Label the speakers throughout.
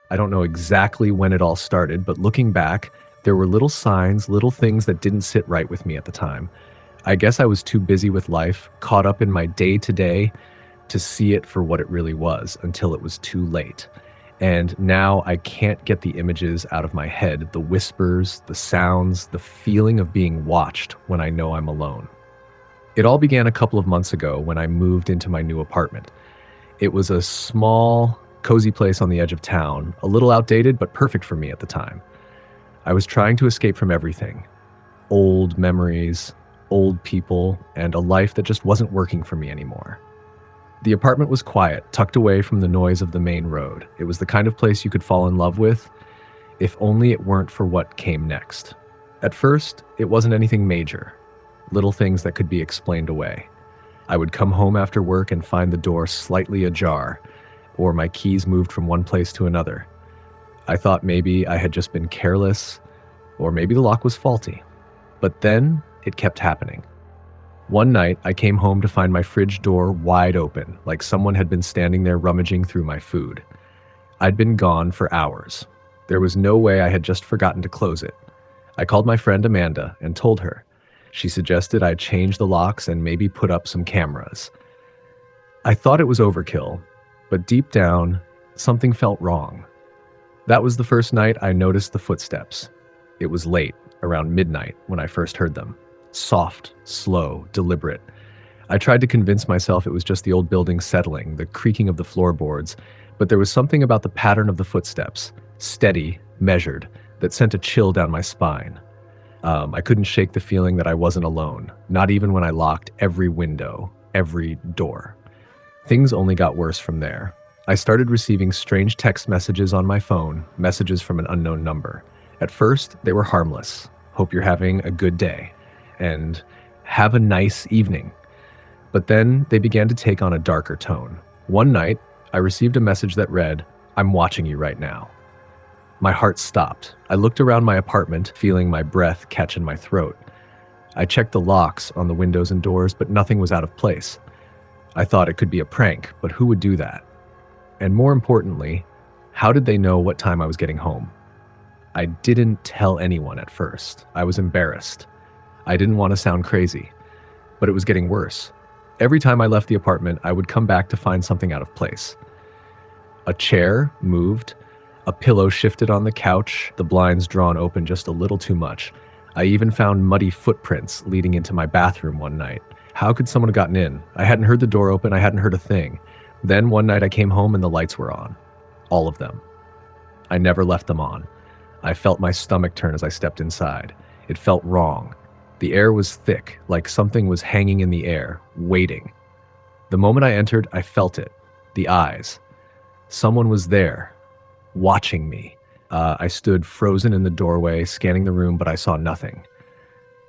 Speaker 1: I don't know exactly when it all started, but looking back, there were little signs, little things that didn't sit right with me at the time. I guess I was too busy with life, caught up in my day to day to see it for what it really was until it was too late. And now I can't get the images out of my head, the whispers, the sounds, the feeling of being watched when I know I'm alone. It all began a couple of months ago when I moved into my new apartment. It was a small, cozy place on the edge of town, a little outdated, but perfect for me at the time. I was trying to escape from everything: old memories, old people, and a life that just wasn't working for me anymore. The apartment was quiet, tucked away from the noise of the main road. It was the kind of place you could fall in love with, if only it weren't for what came next. At first, it wasn't anything major, little things that could be explained away. I would come home after work and find the door slightly ajar, or my keys moved from one place to another. I thought maybe I had just been careless, or maybe the lock was faulty. But then it kept happening. One night, I came home to find my fridge door wide open, like someone had been standing there rummaging through my food. I'd been gone for hours. There was no way I had just forgotten to close it. I called my friend Amanda and told her. She suggested I change the locks and maybe put up some cameras. I thought it was overkill, but deep down, something felt wrong. That was the first night I noticed the footsteps. It was late, around midnight, when I first heard them. Soft, slow, deliberate. I tried to convince myself it was just the old building settling, the creaking of the floorboards, but there was something about the pattern of the footsteps, steady, measured, that sent a chill down my spine. I couldn't shake the feeling that I wasn't alone, not even when I locked every window, every door. Things only got worse from there. I started receiving strange text messages on my phone, messages from an unknown number. At first, they were harmless. Hope you're having a good day. And have a nice evening. But then they began to take on a darker tone. One night, I received a message that read, "I'm watching you right now." My heart stopped. I looked around my apartment, feeling my breath catch in my throat. I checked the locks on the windows and doors, but nothing was out of place. I thought it could be a prank, but who would do that? And more importantly, how did they know what time I was getting home? I didn't tell anyone at first. I was embarrassed. I didn't want to sound crazy, but it was getting worse. Every time I left the apartment, I would come back to find something out of place. A chair moved, a pillow shifted on the couch, the blinds drawn open just a little too much. I even found muddy footprints leading into my bathroom one night. How could someone have gotten in? I hadn't heard the door open, I hadn't heard a thing. Then one night I came home and the lights were on. All of them. I never left them on. I felt my stomach turn as I stepped inside. It felt wrong. The air was thick, like something was hanging in the air, waiting. The moment I entered, I felt it. The eyes. Someone was there, watching me. I stood frozen in the doorway, scanning the room, but I saw nothing.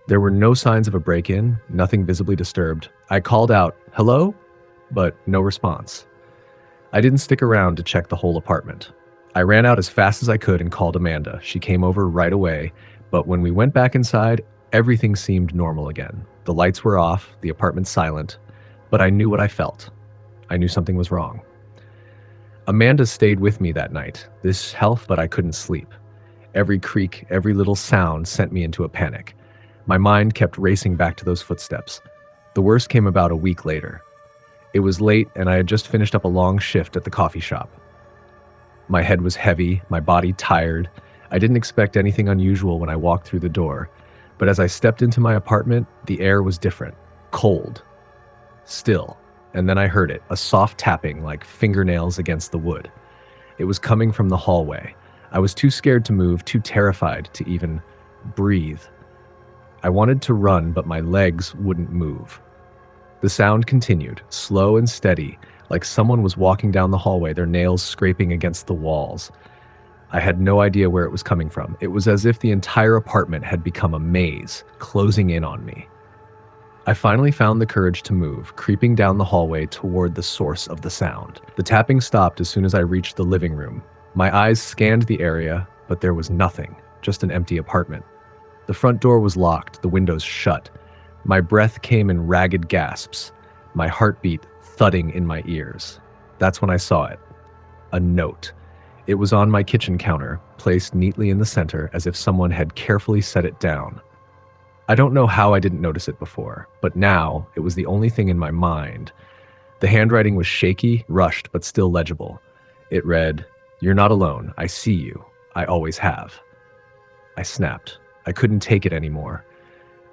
Speaker 1: There were no signs of a break-in, nothing visibly disturbed. I called out, "Hello?" but no response. I didn't stick around to check the whole apartment. I ran out as fast as I could and called Amanda. She came over right away, but when we went back inside, everything seemed normal again. The lights were off, the apartment silent, but I knew what I felt. I knew something was wrong. Amanda stayed with me that night. This helped, but I couldn't sleep. Every creak, every little sound sent me into a panic. My mind kept racing back to those footsteps. The worst came about a week later. It was late, and I had just finished up a long shift at the coffee shop. My head was heavy, my body tired. I didn't expect anything unusual when I walked through the door, but as I stepped into my apartment, the air was different, cold, still. And then I heard it, a soft tapping like fingernails against the wood. It was coming from the hallway. I was too scared to move, too terrified to even breathe. I wanted to run, but my legs wouldn't move. The sound continued, slow and steady, like someone was walking down the hallway, their nails scraping against the walls. I had no idea where it was coming from. It was as if the entire apartment had become a maze, closing in on me. I finally found the courage to move, creeping down the hallway toward the source of the sound. The tapping stopped as soon as I reached the living room. My eyes scanned the area, but there was nothing, just an empty apartment. The front door was locked, the windows shut. My breath came in ragged gasps, my heartbeat thudding in my ears. That's when I saw it. A note. It was on my kitchen counter, placed neatly in the center as if someone had carefully set it down. I don't know how I didn't notice it before, but now it was the only thing in my mind. The handwriting was shaky, rushed, but still legible. It read, "You're not alone. I see you. I always have." I snapped. I couldn't take it anymore.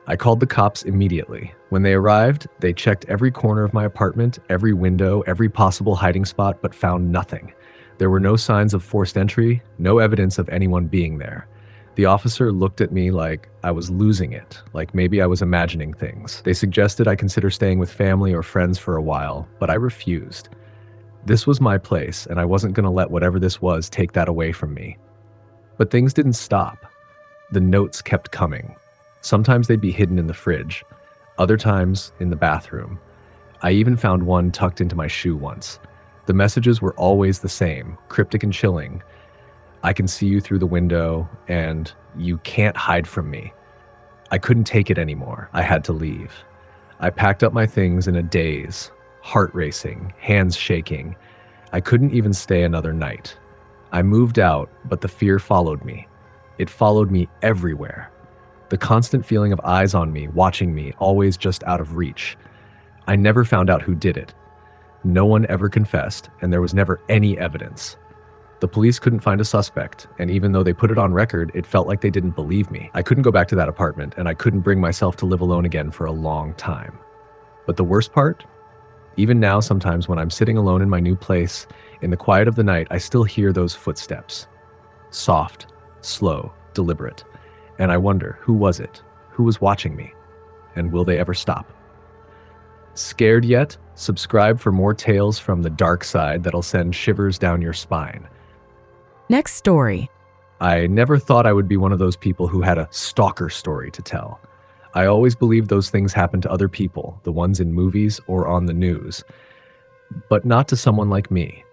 Speaker 1: I called the cops immediately. When they arrived, they checked every corner of my apartment, every window, every possible hiding spot, but found nothing. There were no signs of forced entry, no evidence of anyone being there. The officer looked at me like I was losing it, like maybe I was imagining things. They suggested I consider staying with family or friends for a while, but I refused. This was my place, and I wasn't going to let whatever this was take that away from me. But things didn't stop. The notes kept coming. Sometimes they'd be hidden in the fridge, other times in the bathroom. I even found one tucked into my shoe once. The messages were always the same, cryptic and chilling. "I can see you through the window," and "You can't hide from me." I couldn't take it anymore. I had to leave. I packed up my things in a daze, heart racing, hands shaking. I couldn't even stay another night. I moved out, but the fear followed me. It followed me everywhere. The constant feeling of eyes on me, watching me, always just out of reach. I never found out who did it. No one ever confessed, and there was never any evidence. The police couldn't find a suspect, and even though they put it on record, it felt like they didn't believe me. I couldn't go back to that apartment, and I couldn't bring myself to live alone again for a long time. But the worst part? Even now, sometimes when I'm sitting alone in my new place, in the quiet of the night, I still hear those footsteps. Soft, slow, deliberate. And I wonder, who was it? Who was watching me? And will they ever stop? Scared yet? Subscribe for more tales from the dark side that'll send shivers down your spine.
Speaker 2: Next story.
Speaker 1: I never thought I would be one of those people who had a stalker story to tell. I always believed those things happened to other people, the ones in movies or on the news, but not to someone like me.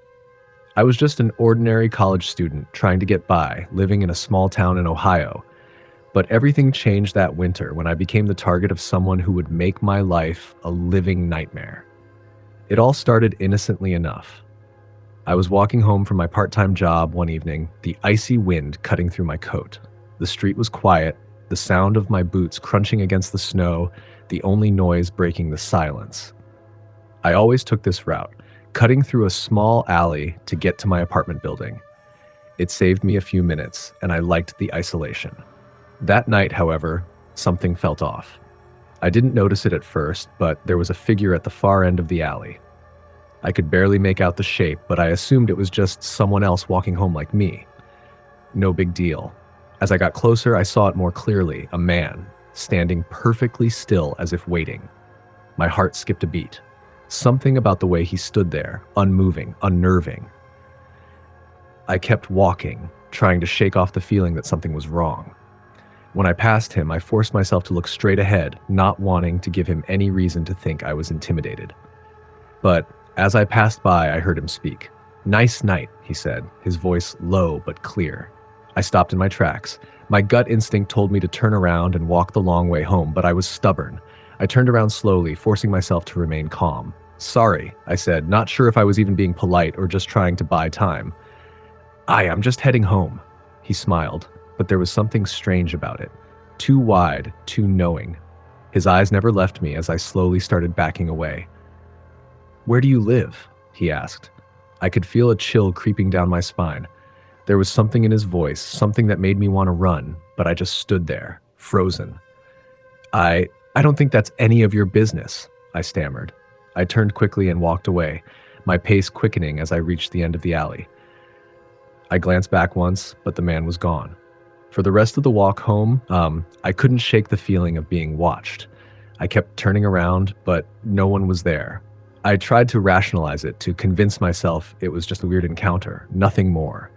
Speaker 1: I was just an ordinary college student trying to get by, living in a small town in Ohio. But everything changed that winter when I became the target of someone who would make my life a living nightmare. It all started innocently enough. I was walking home from my part-time job one evening, the icy wind cutting through my coat. The street was quiet, the sound of my boots crunching against the snow, the only noise breaking the silence. I always took this route, cutting through a small alley to get to my apartment building. It saved me a few minutes, and I liked the isolation. That night, however, something felt off. I didn't notice it at first, but there was a figure at the far end of the alley. I could barely make out the shape, but I assumed it was just someone else walking home like me. No big deal. As I got closer, I saw it more clearly, a man, standing perfectly still as if waiting. My heart skipped a beat. Something about the way he stood there, unmoving, unnerving. I kept walking, trying to shake off the feeling that something was wrong. When I passed him, I forced myself to look straight ahead, not wanting to give him any reason to think I was intimidated. But as I passed by, I heard him speak. "Nice night," he said, his voice low but clear. I stopped in my tracks. My gut instinct told me to turn around and walk the long way home, but I was stubborn. I turned around slowly, forcing myself to remain calm. "Sorry," I said, not sure if I was even being polite or just trying to buy time. I'm just heading home." He smiled, but there was something strange about it. Too wide, too knowing. His eyes never left me as I slowly started backing away. "Where do you live?" he asked. I could feel a chill creeping down my spine. There was something in his voice, something that made me want to run, but I just stood there, frozen. I don't think that's any of your business," I stammered. I turned quickly and walked away, my pace quickening as I reached the end of the alley. I glanced back once, but the man was gone. For the rest of the walk home, I couldn't shake the feeling of being watched. I kept turning around, but no one was there. I tried to rationalize it, to convince myself it was just a weird encounter, nothing more.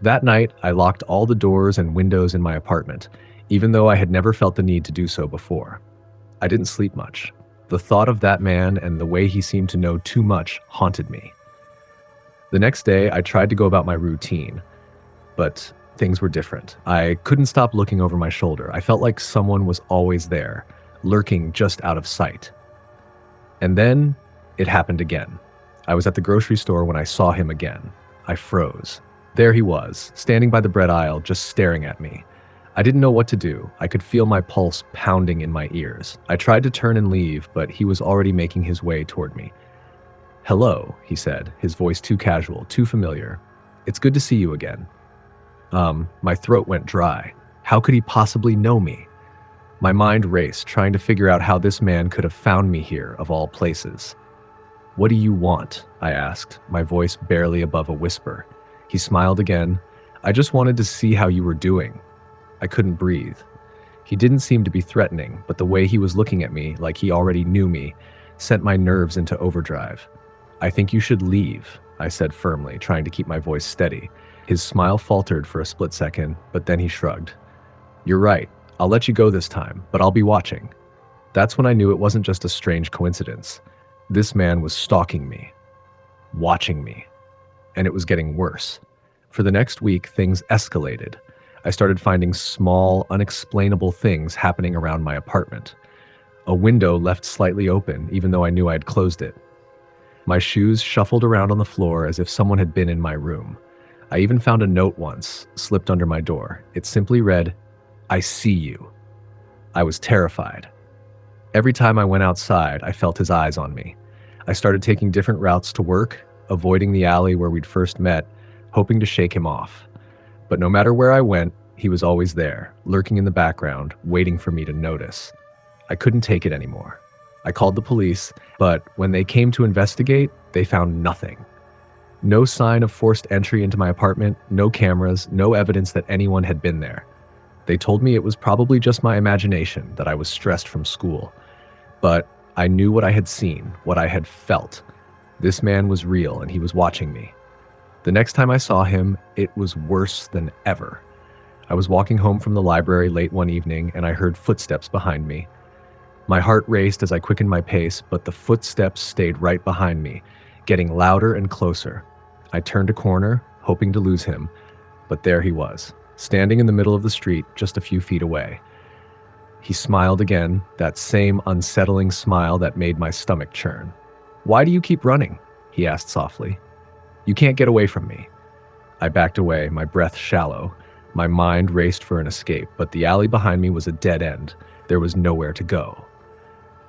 Speaker 1: That night, I locked all the doors and windows in my apartment, even though I had never felt the need to do so before. I didn't sleep much. The thought of that man and the way he seemed to know too much haunted me. The next day, I tried to go about my routine, but things were different. I couldn't stop looking over my shoulder. I felt like someone was always there, lurking just out of sight. And then it happened again. I was at the grocery store when I saw him again. I froze. There he was, standing by the bread aisle, just staring at me. I didn't know what to do. I could feel my pulse pounding in my ears. I tried to turn and leave, but he was already making his way toward me. "Hello," he said, his voice too casual, too familiar. "It's good to see you again." My throat went dry. How could he possibly know me? My mind raced, trying to figure out how this man could have found me here, of all places. "What do you want?" I asked, my voice barely above a whisper. He smiled again. "I just wanted to see how you were doing." I couldn't breathe. He didn't seem to be threatening, but the way he was looking at me, like he already knew me, sent my nerves into overdrive. "I think you should leave," I said firmly, trying to keep my voice steady. His smile faltered for a split second, but then he shrugged. "You're right. I'll let you go this time, but I'll be watching." That's when I knew it wasn't just a strange coincidence. This man was stalking me, watching me, and it was getting worse. For the next week, things escalated. I started finding small, unexplainable things happening around my apartment. A window left slightly open, even though I knew I had closed it. My shoes shuffled around on the floor as if someone had been in my room. I even found a note once, slipped under my door. It simply read, "I see you." I was terrified. Every time I went outside, I felt his eyes on me. I started taking different routes to work, avoiding the alley where we'd first met, hoping to shake him off. But no matter where I went, he was always there, lurking in the background, waiting for me to notice. I couldn't take it anymore. I called the police, but when they came to investigate, they found nothing. No sign of forced entry into my apartment, no cameras, no evidence that anyone had been there. They told me it was probably just my imagination, that I was stressed from school. But I knew what I had seen, what I had felt. This man was real, and he was watching me. The next time I saw him, it was worse than ever. I was walking home from the library late one evening, and I heard footsteps behind me. My heart raced as I quickened my pace, but the footsteps stayed right behind me, getting louder and closer. I turned a corner, hoping to lose him, but there he was, standing in the middle of the street just a few feet away. He smiled again, that same unsettling smile that made my stomach churn. "Why do you keep running?" he asked softly. "You can't get away from me." I backed away, my breath shallow. My mind raced for an escape, but the alley behind me was a dead end. There was nowhere to go.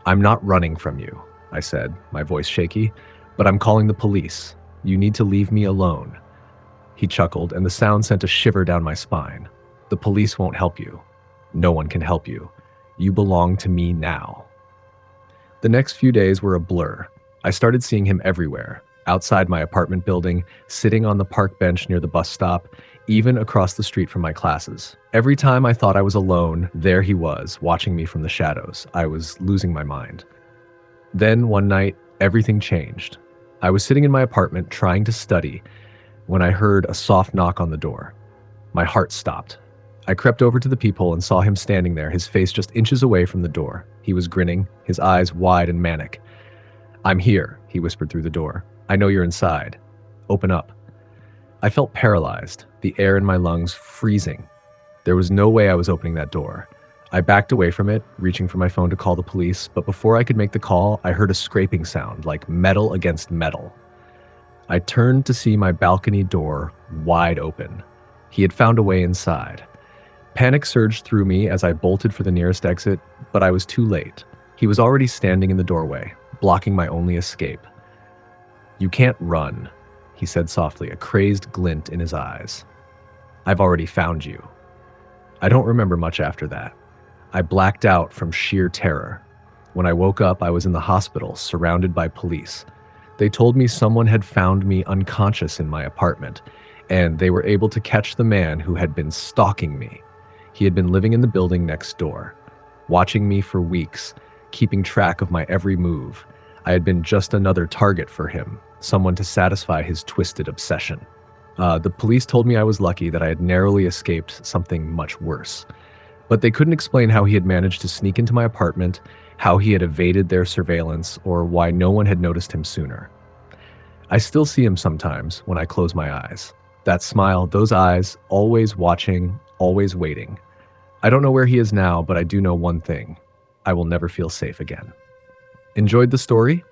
Speaker 1: "I'm not running from you," I said, my voice shaky, "but I'm calling the police. You need to leave me alone." He chuckled, and the sound sent a shiver down my spine. "The police won't help you. No one can help you. You belong to me now." The next few days were a blur. I started seeing him everywhere, outside my apartment building, sitting on the park bench near the bus stop, even across the street from my classes. Every time I thought I was alone, there he was, watching me from the shadows. I was losing my mind. Then, one night, everything changed. I was sitting in my apartment trying to study when I heard a soft knock on the door. My heart stopped. I crept over to the peephole and saw him standing there, his face just inches away from the door. He was grinning, his eyes wide and manic. "I'm here," he whispered through the door. "I know you're inside. Open up." I felt paralyzed, the air in my lungs freezing. There was no way I was opening that door. I backed away from it, reaching for my phone to call the police, but before I could make the call, I heard a scraping sound, like metal against metal. I turned to see my balcony door wide open. He had found a way inside. Panic surged through me as I bolted for the nearest exit, but I was too late. He was already standing in the doorway, blocking my only escape. "You can't run," he said softly, a crazed glint in his eyes. "I've already found you." I don't remember much after that. I blacked out from sheer terror. When I woke up, I was in the hospital, surrounded by police. They told me someone had found me unconscious in my apartment, and they were able to catch the man who had been stalking me. He had been living in the building next door, watching me for weeks, keeping track of my every move. I had been just another target for him, someone to satisfy his twisted obsession. The police told me I was lucky that I had narrowly escaped something much worse. But they couldn't explain how he had managed to sneak into my apartment, how he had evaded their surveillance, or why no one had noticed him sooner. I still see him sometimes when I close my eyes. That smile, those eyes, always watching, always waiting. I don't know where he is now, but I do know one thing. I will never feel safe again. Enjoyed the story?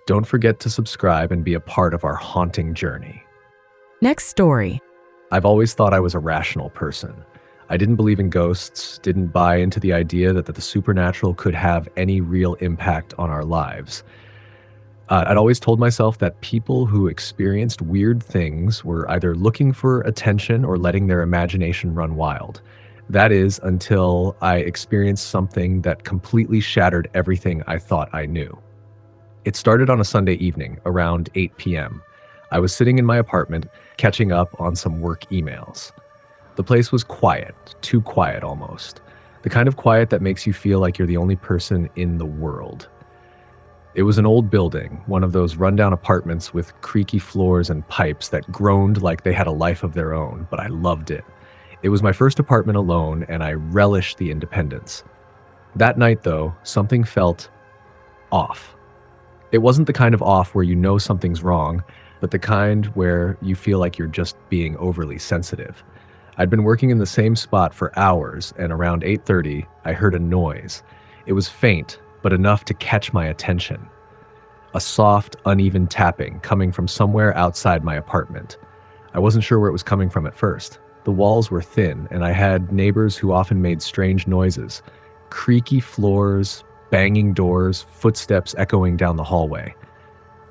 Speaker 1: Don't forget to subscribe and be a part of our haunting journey.
Speaker 2: Next story.
Speaker 1: I've always thought I was a rational person. I didn't believe in ghosts, didn't buy into the idea that the supernatural could have any real impact on our lives. I'd always told myself that people who experienced weird things were either looking for attention or letting their imagination run wild. That is, until I experienced something that completely shattered everything I thought I knew. It started on a Sunday evening, around 8 p.m. I was sitting in my apartment, catching up on some work emails. The place was quiet, too quiet almost. The kind of quiet that makes you feel like you're the only person in the world. It was an old building, one of those rundown apartments with creaky floors and pipes that groaned like they had a life of their own, but I loved it. It was my first apartment alone, and I relished the independence. That night, though, something felt off. It wasn't the kind of off where you know something's wrong, but the kind where you feel like you're just being overly sensitive. I'd been working in the same spot for hours, and around 8:30, I heard a noise. It was faint, but enough to catch my attention. A soft, uneven tapping coming from somewhere outside my apartment. I wasn't sure where it was coming from at first. The walls were thin, and I had neighbors who often made strange noises. Creaky floors, banging doors, footsteps echoing down the hallway.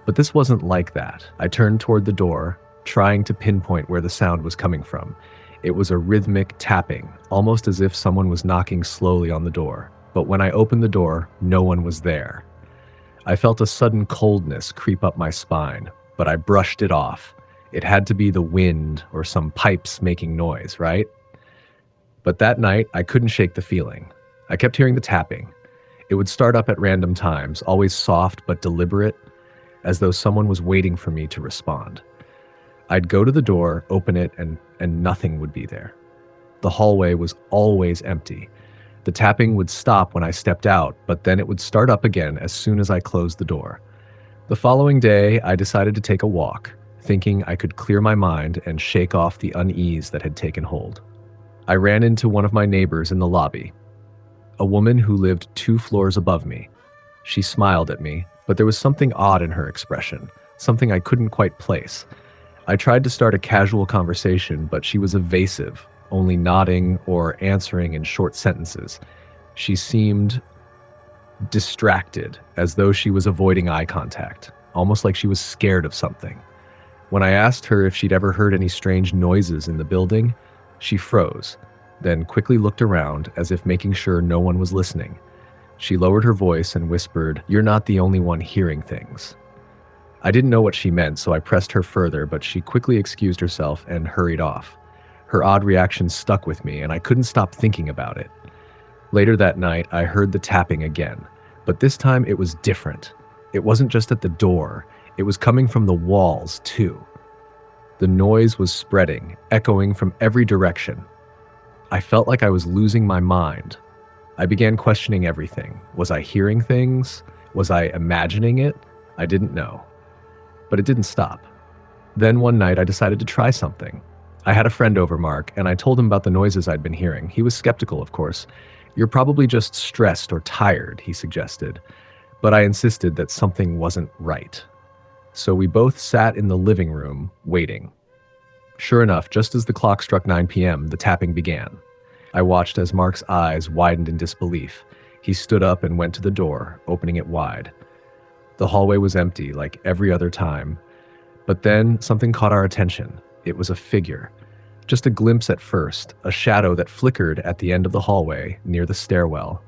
Speaker 1: But this wasn't like that. I turned toward the door, trying to pinpoint where the sound was coming from. It was a rhythmic tapping, almost as if someone was knocking slowly on the door. But when I opened the door, no one was there. I felt a sudden coldness creep up my spine, but I brushed it off. It had to be the wind or some pipes making noise, right? But that night, I couldn't shake the feeling. I kept hearing the tapping. It would start up at random times, always soft but deliberate, as though someone was waiting for me to respond. I'd go to the door, open it, and nothing would be there. The hallway was always empty. The tapping would stop when I stepped out, but then it would start up again as soon as I closed the door. The following day, I decided to take a walk, thinking I could clear my mind and shake off the unease that had taken hold. I ran into one of my neighbors in the lobby, a woman who lived 2 floors above me. She smiled at me, but there was something odd in her expression, something I couldn't quite place. I tried to start a casual conversation, but she was evasive, only nodding or answering in short sentences. She seemed distracted, as though she was avoiding eye contact, almost like she was scared of something. When I asked her if she'd ever heard any strange noises in the building, she froze, then quickly looked around as if making sure no one was listening. She lowered her voice and whispered, "You're not the only one hearing things." I didn't know what she meant, so I pressed her further, but she quickly excused herself and hurried off. Her odd reaction stuck with me, and I couldn't stop thinking about it. Later that night, I heard the tapping again, but this time it was different. It wasn't just at the door, it was coming from the walls, too. The noise was spreading, echoing from every direction. I felt like I was losing my mind. I began questioning everything. Was I hearing things? Was I imagining it? I didn't know. But it didn't stop. Then one night I decided to try something. I had a friend over, Mark, and I told him about the noises I'd been hearing. He was skeptical, of course. "You're probably just stressed or tired," he suggested. But I insisted that something wasn't right. So we both sat in the living room, waiting. Sure enough, just as the clock struck 9 p.m., the tapping began. I watched as Mark's eyes widened in disbelief. He stood up and went to the door, opening it wide. The hallway was empty, like every other time. But then something caught our attention. It was a figure. Just a glimpse at first, a shadow that flickered at the end of the hallway, near the stairwell.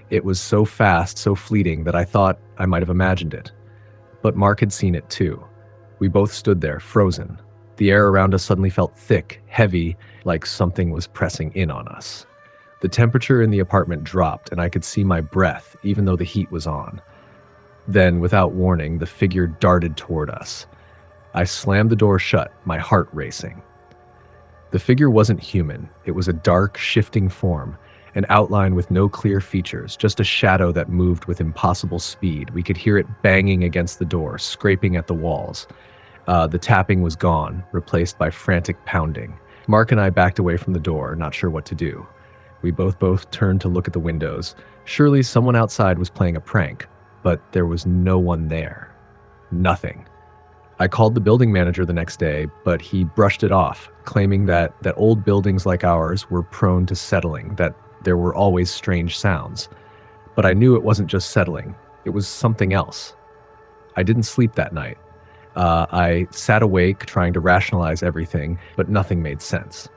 Speaker 1: It was so fast, so fleeting, that I thought I might have imagined it. But Mark had seen it too. We both stood there, frozen. The air around us suddenly felt thick, heavy, like something was pressing in on us. The temperature in the apartment dropped, and I could see my breath, even though the heat was on. Then, without warning, the figure darted toward us. I slammed the door shut, my heart racing. The figure wasn't human. It was a dark, shifting form, an outline with no clear features, just a shadow that moved with impossible speed. We could hear it banging against the door, scraping at the walls. The tapping was gone, replaced by frantic pounding. Mark and I backed away from the door, not sure what to do. We both turned to look at the windows. Surely someone outside was playing a prank, but there was no one there. Nothing. I called the building manager the next day, but he brushed it off, claiming that old buildings like ours were prone to settling, that there were always strange sounds. But I knew it wasn't just settling, it was something else. I didn't sleep that night. I sat awake trying to rationalize everything, but nothing made sense.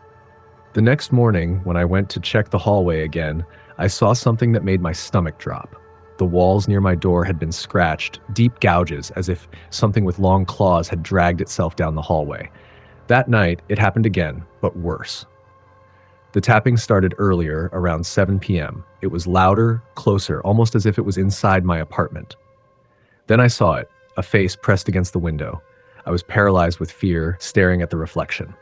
Speaker 1: The next morning, when I went to check the hallway again, I saw something that made my stomach drop. The walls near my door had been scratched, deep gouges, as if something with long claws had dragged itself down the hallway. That night, it happened again, but worse. The tapping started earlier, around 7 p.m. It was louder, closer, almost as if it was inside my apartment. Then I saw it, a face pressed against the window. I was paralyzed with fear, staring at the reflection.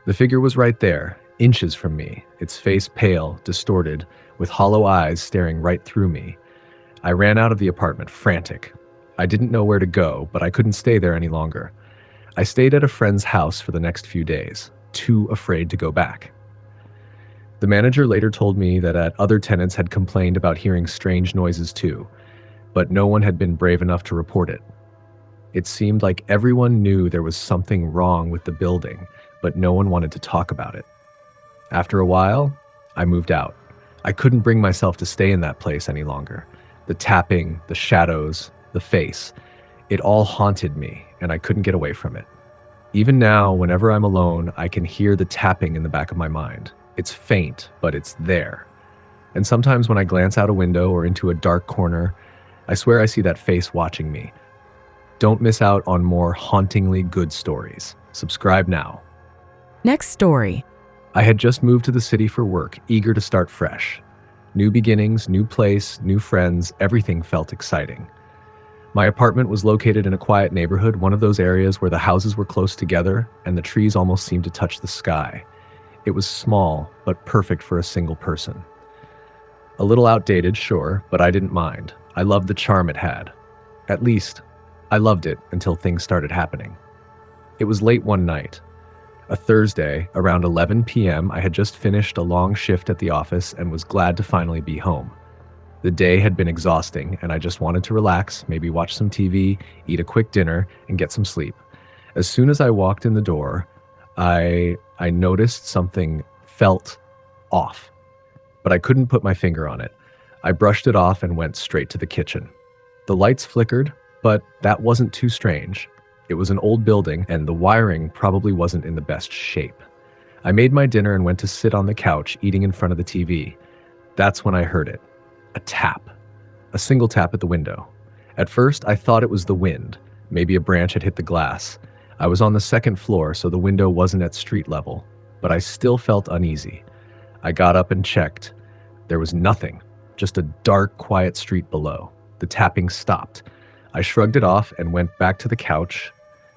Speaker 1: The figure was right there, inches from me, its face pale, distorted, with hollow eyes staring right through me. I ran out of the apartment, frantic. I didn't know where to go, but I couldn't stay there any longer. I stayed at a friend's house for the next few days, too afraid to go back. The manager later told me that other tenants had complained about hearing strange noises too, but no one had been brave enough to report it. It seemed like everyone knew there was something wrong with the building, but no one wanted to talk about it. After a while, I moved out. I couldn't bring myself to stay in that place any longer. The tapping, the shadows, the face, it all haunted me, and I couldn't get away from it. Even now, whenever I'm alone, I can hear the tapping in the back of my mind. It's faint, but it's there. And sometimes when I glance out a window or into a dark corner, I swear I see that face watching me. Don't miss out on more hauntingly good stories. Subscribe now.
Speaker 2: Next story.
Speaker 1: I had just moved to the city for work, eager to start fresh. New beginnings, new place, new friends, everything felt exciting. My apartment was located in a quiet neighborhood, one of those areas where the houses were close together and the trees almost seemed to touch the sky. It was small, but perfect for a single person. A little outdated, sure, but I didn't mind. I loved the charm it had. At least, I loved it until things started happening. It was late one night. A Thursday, around 11 p.m., I had just finished a long shift at the office and was glad to finally be home. The day had been exhausting, and I just wanted to relax, maybe watch some TV, eat a quick dinner, and get some sleep. As soon as I walked in the door, I noticed something felt off, but I couldn't put my finger on it. I brushed it off and went straight to the kitchen. The lights flickered, but that wasn't too strange. It was an old building, and the wiring probably wasn't in the best shape. I made my dinner and went to sit on the couch, eating in front of the TV. That's when I heard it. A tap. A single tap at the window. At first, I thought it was the wind. Maybe a branch had hit the glass. I was on the second floor, so the window wasn't at street level, but I still felt uneasy. I got up and checked. There was nothing, just a dark, quiet street below. The tapping stopped. I shrugged it off and went back to the couch,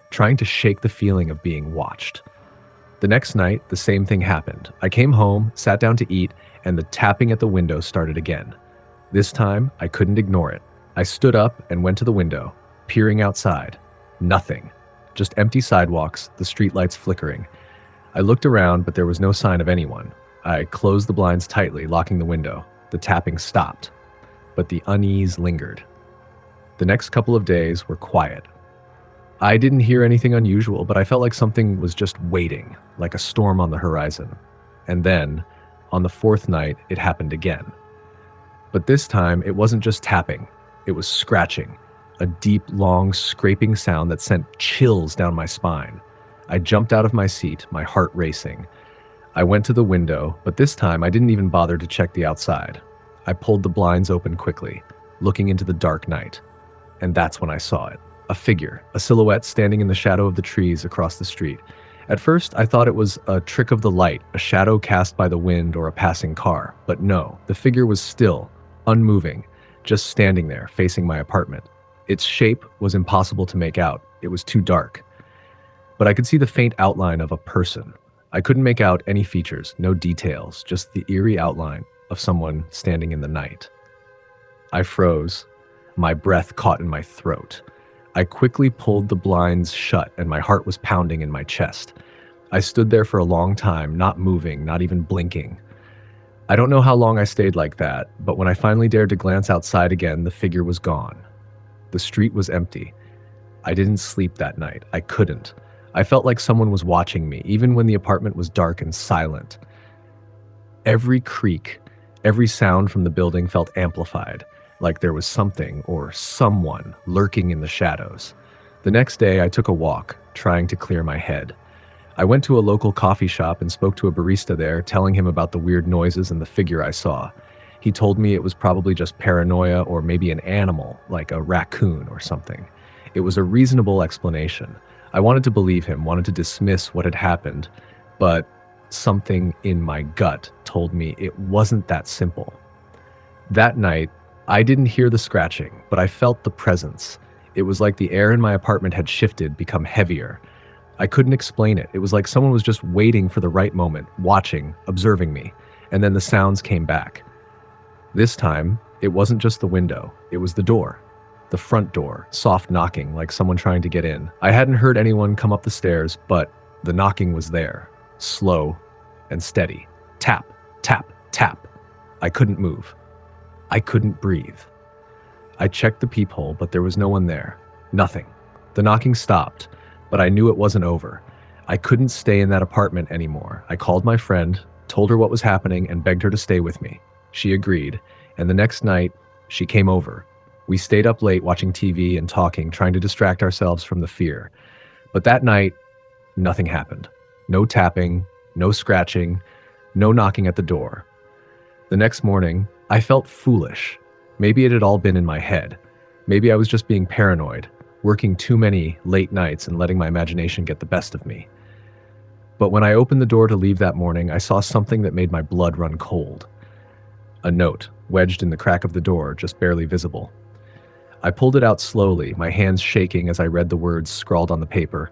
Speaker 1: trying to shake the feeling of being watched. The next night, the same thing happened. I came home, sat down to eat, and the tapping at the window started again. This time, I couldn't ignore it. I stood up and went to the window, peering outside. Nothing. Just empty sidewalks, the streetlights flickering. I looked around, but there was no sign of anyone. I closed the blinds tightly, locking the window. The tapping stopped, but the unease lingered. The next couple of days were quiet. I didn't hear anything unusual, but I felt like something was just waiting, like a storm on the horizon. And then, on the fourth night, it happened again. But this time, it wasn't just tapping. It was scratching, a deep, long, scraping sound that sent chills down my spine. I jumped out of my seat, my heart racing. I went to the window, but this time I didn't even bother to check the outside. I pulled the blinds open quickly, looking into the dark night. And that's when I saw it. A figure, a silhouette standing in the shadow of the trees across the street. At first, I thought it was a trick of the light, a shadow cast by the wind or a passing car. But no, the figure was still, unmoving, just standing there, facing my apartment. Its shape was impossible to make out. It was too dark. But I could see the faint outline of a person. I couldn't make out any features, no details, just the eerie outline of someone standing in the night. I froze. My breath caught in my throat. I quickly pulled the blinds shut and my heart was pounding in my chest. I stood there for a long time, not moving, not even blinking. I don't know how long I stayed like that, but when I finally dared to glance outside again, the figure was gone. The street was empty. I didn't sleep that night. I couldn't. I felt like someone was watching me, even when the apartment was dark and silent. Every creak, every sound from the building felt amplified, like there was something or someone lurking in the shadows. The next day, I took a walk, trying to clear my head. I went to a local coffee shop and spoke to a barista there, telling him about the weird noises and the figure I saw. He told me it was probably just paranoia or maybe an animal, like a raccoon or something. It was a reasonable explanation. I wanted to believe him, wanted to dismiss what had happened, but something in my gut told me it wasn't that simple. That night, I didn't hear the scratching, but I felt the presence. It was like the air in my apartment had shifted, become heavier. I couldn't explain it. It was like someone was just waiting for the right moment, watching, observing me, and then the sounds came back. This time, it wasn't just the window, it was the door. The front door, soft knocking, like someone trying to get in. I hadn't heard anyone come up the stairs, but the knocking was there, slow and steady. Tap, tap, tap. I couldn't move. I couldn't breathe. I checked the peephole, but there was no one there. Nothing. The knocking stopped, but I knew it wasn't over. I couldn't stay in that apartment anymore. I called my friend, told her what was happening, and begged her to stay with me. She agreed, and the next night, she came over. We stayed up late watching TV and talking, trying to distract ourselves from the fear. But that night, nothing happened. No tapping, no scratching, no knocking at the door. The next morning, I felt foolish. Maybe it had all been in my head. Maybe I was just being paranoid, working too many late nights and letting my imagination get the best of me. But when I opened the door to leave that morning, I saw something that made my blood run cold. A note, wedged in the crack of the door, just barely visible. I pulled it out slowly, my hands shaking as I read the words scrawled on the paper.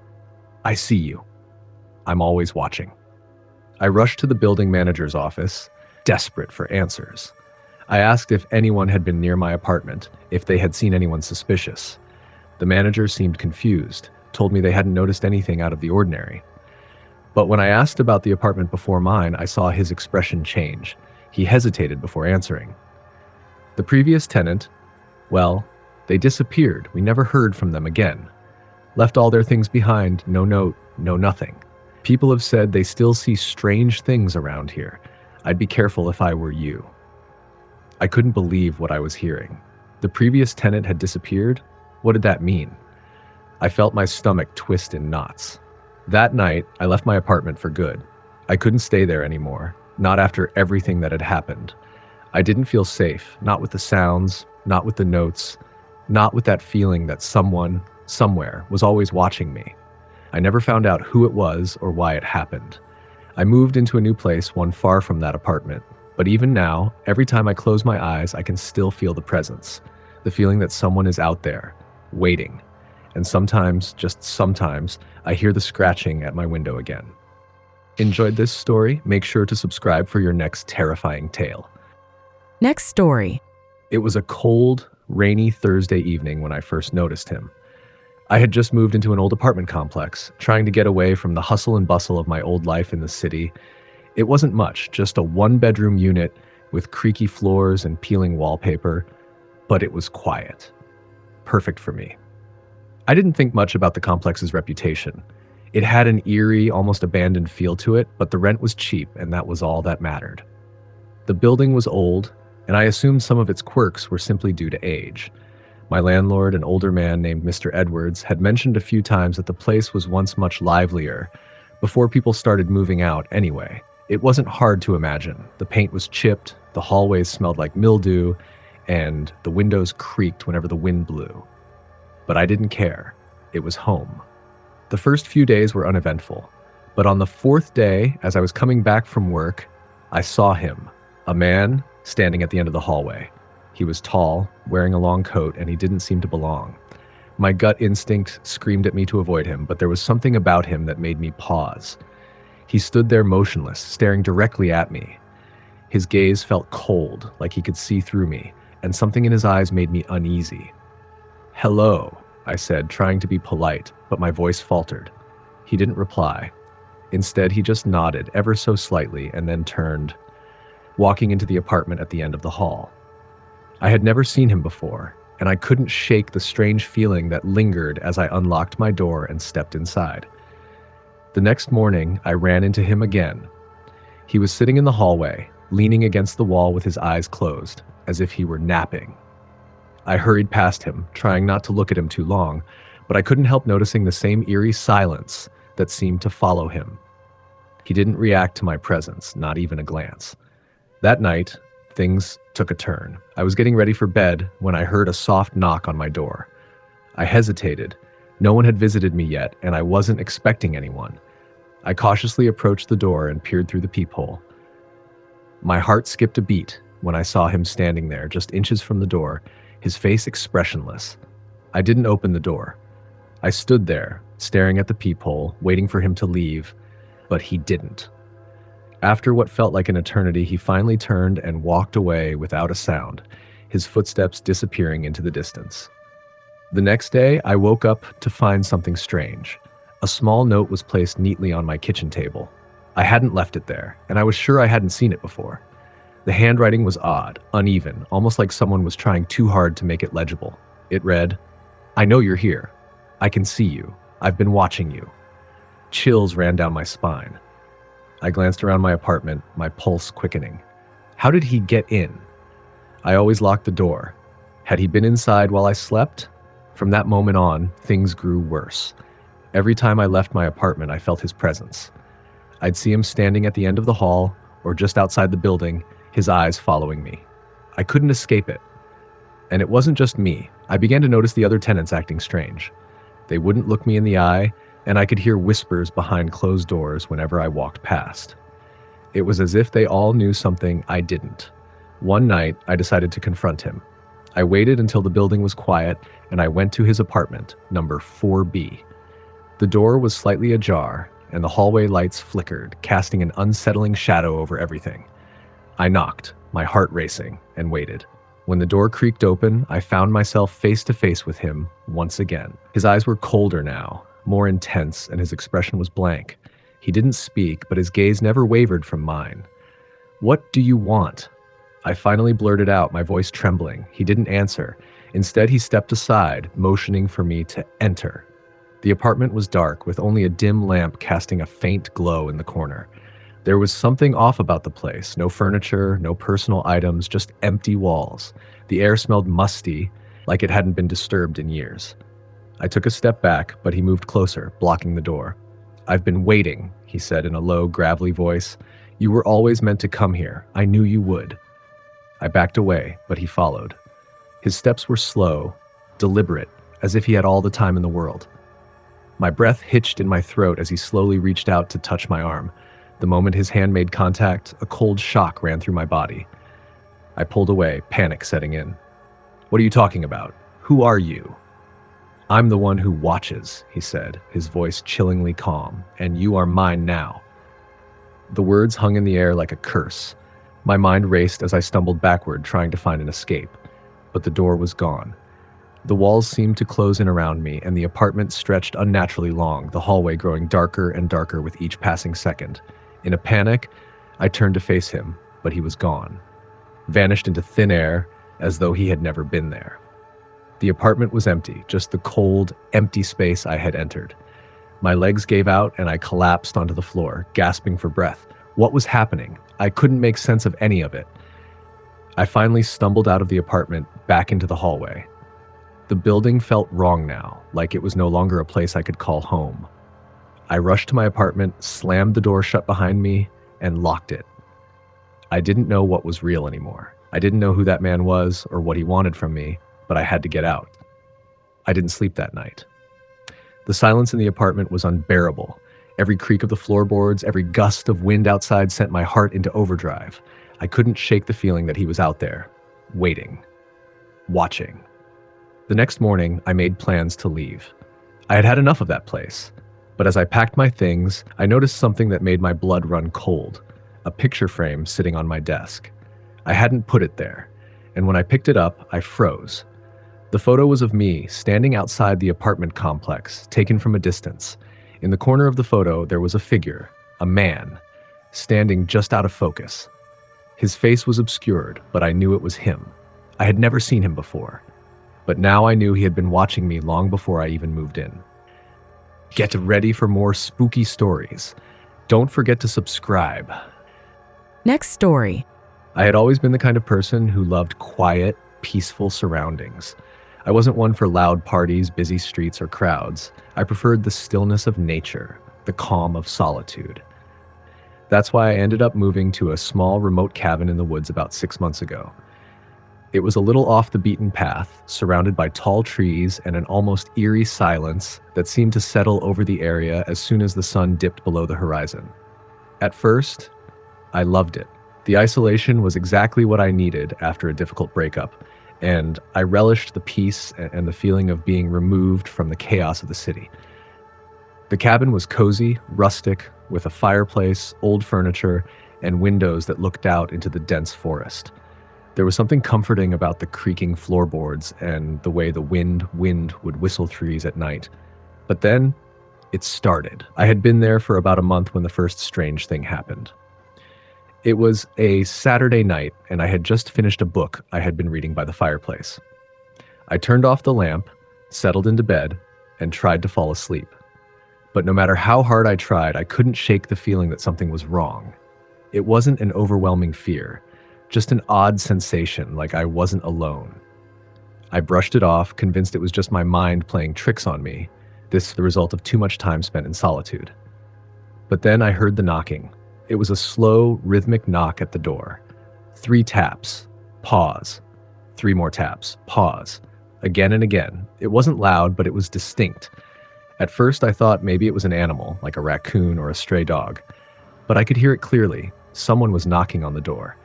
Speaker 1: I see you. I'm always watching. I rushed to the building manager's office, desperate for answers. I asked if anyone had been near my apartment, if they had seen anyone suspicious. The manager seemed confused, told me they hadn't noticed anything out of the ordinary. But when I asked about the apartment before mine, I saw his expression change. He hesitated before answering. The previous tenant, well, they disappeared. We never heard from them again. Left all their things behind, no note, no nothing. People have said they still see strange things around here. I'd be careful if I were you. I couldn't believe what I was hearing. The previous tenant had disappeared? What did that mean? I felt my stomach twist in knots. That night, I left my apartment for good. I couldn't stay there anymore, not after everything that had happened. I didn't feel safe, not with the sounds, not with the notes, not with that feeling that someone, somewhere, was always watching me. I never found out who it was or why it happened. I moved into a new place, one far from that apartment. But even now, every time I close my eyes, I can still feel the presence. The feeling that someone is out there, waiting. And sometimes, just sometimes, I hear the scratching at my window again. Enjoyed this story? Make sure to subscribe for your next terrifying tale.
Speaker 2: Next story.
Speaker 1: It was a cold, rainy Thursday evening when I first noticed him. I had just moved into an old apartment complex, trying to get away from the hustle and bustle of my old life in the city. It wasn't much, just a one-bedroom unit with creaky floors and peeling wallpaper, but it was quiet. Perfect for me. I didn't think much about the complex's reputation. It had an eerie, almost abandoned feel to it, but the rent was cheap, and that was all that mattered. The building was old, and I assumed some of its quirks were simply due to age. My landlord, an older man named Mr. Edwards, had mentioned a few times that the place was once much livelier, before people started moving out anyway. It wasn't hard to imagine. The paint was chipped, the hallways smelled like mildew, and the windows creaked whenever the wind blew. But I didn't care. It was home. The first few days were uneventful, but on the fourth day, as I was coming back from work, I saw him, a man standing at the end of the hallway. He was tall, wearing a long coat, and he didn't seem to belong. My gut instinct screamed at me to avoid him, but there was something about him that made me pause. He stood there motionless, staring directly at me. His gaze felt cold, like he could see through me, and something in his eyes made me uneasy. "Hello," I said, trying to be polite, but my voice faltered. He didn't reply. Instead, he just nodded ever so slightly and then turned, walking into the apartment at the end of the hall. I had never seen him before. and I couldn't shake the strange feeling that lingered as I unlocked my door and stepped inside. The next morning, I ran into him again. He was sitting in the hallway, leaning against the wall with his eyes closed, as if he were napping. I hurried past him, trying not to look at him too long, but I couldn't help noticing the same eerie silence that seemed to follow him. He didn't react to my presence, not even a glance. That night, things took a turn. I was getting ready for bed when I heard a soft knock on my door. I hesitated. No one had visited me yet, and I wasn't expecting anyone. I cautiously approached the door and peered through the peephole. My heart skipped a beat when I saw him standing there, just inches from the door, his face expressionless. I didn't open the door. I stood there, staring at the peephole, waiting for him to leave, but he didn't. After what felt like an eternity, he finally turned and walked away without a sound, his footsteps disappearing into the distance. The next day, I woke up to find something strange. A small note was placed neatly on my kitchen table. I hadn't left it there, and I was sure I hadn't seen it before. The handwriting was odd, uneven, almost like someone was trying too hard to make it legible. It read, "I know you're here. I can see you. I've been watching you." Chills ran down my spine. I glanced around my apartment, my pulse quickening. How did he get in? I always locked the door. Had he been inside while I slept? From that moment on, things grew worse. Every time I left my apartment, I felt his presence. I'd see him standing at the end of the hall or just outside the building, his eyes following me. I couldn't escape it. And it wasn't just me. I began to notice the other tenants acting strange. They wouldn't look me in the eye, and I could hear whispers behind closed doors whenever I walked past. It was as if they all knew something I didn't. One night, I decided to confront him. I waited until the building was quiet, and I went to his apartment, number 4B. The door was slightly ajar, and the hallway lights flickered, casting an unsettling shadow over everything. I knocked, my heart racing, and waited. When the door creaked open, I found myself face to face with him once again. His eyes were colder now, more intense, and his expression was blank. He didn't speak, but his gaze never wavered from mine. "What do you want?" I finally blurted out, my voice trembling. He didn't answer. Instead, he stepped aside, motioning for me to enter. The apartment was dark, with only a dim lamp casting a faint glow in the corner. There was something off about the place. No furniture, no personal items, just empty walls. The air smelled musty, like it hadn't been disturbed in years. I took a step back, but he moved closer, blocking the door. "I've been waiting," he said in a low, gravelly voice. "You were always meant to come here. I knew you would." I backed away, but he followed. His steps were slow, deliberate, as if he had all the time in the world. My breath hitched in my throat as he slowly reached out to touch my arm. The moment his hand made contact, a cold shock ran through my body. I pulled away, panic setting in. "What are you talking about? Who are you?" "I'm the one who watches," he said, his voice chillingly calm, "and you are mine now." The words hung in the air like a curse. My mind raced as I stumbled backward, trying to find an escape. But the door was gone. The walls seemed to close in around me, and the apartment stretched unnaturally long, the hallway growing darker and darker with each passing second. In a panic, I turned to face him, but he was gone. Vanished into thin air, as though he had never been there. The apartment was empty, just the cold, empty space I had entered. My legs gave out, and I collapsed onto the floor, gasping for breath. What was happening? I couldn't make sense of any of it. I finally stumbled out of the apartment, back into the hallway. The building felt wrong now, like it was no longer a place I could call home. I rushed to my apartment, slammed the door shut behind me, and locked it. I didn't know what was real anymore. I didn't know who that man was or what he wanted from me, but I had to get out. I didn't sleep that night. The silence in the apartment was unbearable. Every creak of the floorboards, every gust of wind outside sent my heart into overdrive. I couldn't shake the feeling that he was out there, waiting, watching. The next morning, I made plans to leave. I had had enough of that place. But as I packed my things, I noticed something that made my blood run cold. A picture frame sitting on my desk. I hadn't put it there, and when I picked it up, I froze. The photo was of me standing outside the apartment complex, taken from a distance. In the corner of the photo, there was a figure, a man, standing just out of focus. His face was obscured, but I knew it was him. I had never seen him before. But now I knew he had been watching me long before I even moved in. Get ready for more spooky stories. Don't forget to subscribe.
Speaker 2: Next story.
Speaker 1: I had always been the kind of person who loved quiet, peaceful surroundings. I wasn't one for loud parties, busy streets, or crowds. I preferred the stillness of nature, the calm of solitude. That's why I ended up moving to a small remote cabin in the woods about 6 months ago. It was a little off the beaten path, surrounded by tall trees and an almost eerie silence that seemed to settle over the area as soon as the sun dipped below the horizon. At first, I loved it. The isolation was exactly what I needed after a difficult breakup, and I relished the peace and the feeling of being removed from the chaos of the city. The cabin was cozy, rustic, with a fireplace, old furniture, and windows that looked out into the dense forest. There was something comforting about the creaking floorboards and the way the wind would whistle through these at night. But then, it started. I had been there for about a month when the first strange thing happened. It was a Saturday night, and I had just finished a book I had been reading by the fireplace. I turned off the lamp, settled into bed, and tried to fall asleep. But no matter how hard I tried, I couldn't shake the feeling that something was wrong. It wasn't an overwhelming fear, just an odd sensation like I wasn't alone. I brushed it off, convinced it was just my mind playing tricks on me, this the result of too much time spent in solitude. But then I heard the knocking. It was a slow, rhythmic knock at the door. 3 taps, pause. 3 more taps, pause. Again and again. It wasn't loud, but it was distinct. At first, I thought maybe it was an animal, like a raccoon or a stray dog. But I could hear it clearly. Someone was knocking on the door.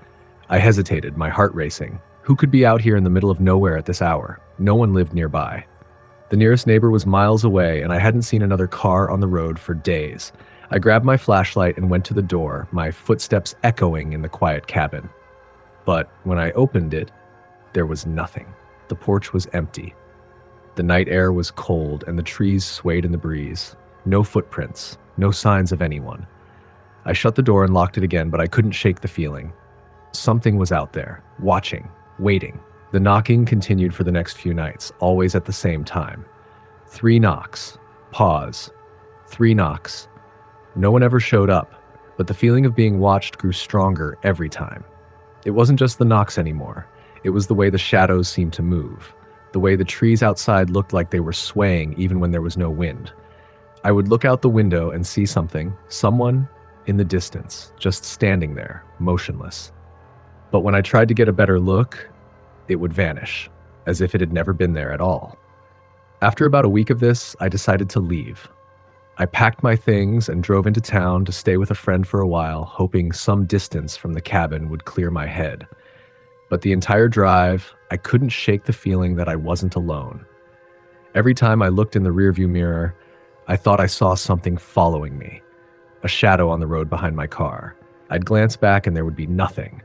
Speaker 1: I hesitated, my heart racing. Who could be out here in the middle of nowhere at this hour? No one lived nearby. The nearest neighbor was miles away, and I hadn't seen another car on the road for days. I grabbed my flashlight and went to the door, my footsteps echoing in the quiet cabin. But when I opened it, there was nothing. The porch was empty. The night air was cold and the trees swayed in the breeze. No footprints, no signs of anyone. I shut the door and locked it again, but I couldn't shake the feeling. Something was out there, watching, waiting. The knocking continued for the next few nights, always at the same time. 3 knocks, pause, 3 knocks. No one ever showed up, but the feeling of being watched grew stronger every time. It wasn't just the knocks anymore. It was the way the shadows seemed to move, the way the trees outside looked like they were swaying even when there was no wind. I would look out the window and see someone in the distance, just standing there, motionless. But when I tried to get a better look, it would vanish, as if it had never been there at all. After about a week of this, I decided to leave. I packed my things and drove into town to stay with a friend for a while, hoping some distance from the cabin would clear my head. But the entire drive, I couldn't shake the feeling that I wasn't alone. Every time I looked in the rearview mirror, I thought I saw something following me, a shadow on the road behind my car. I'd glance back and there would be nothing,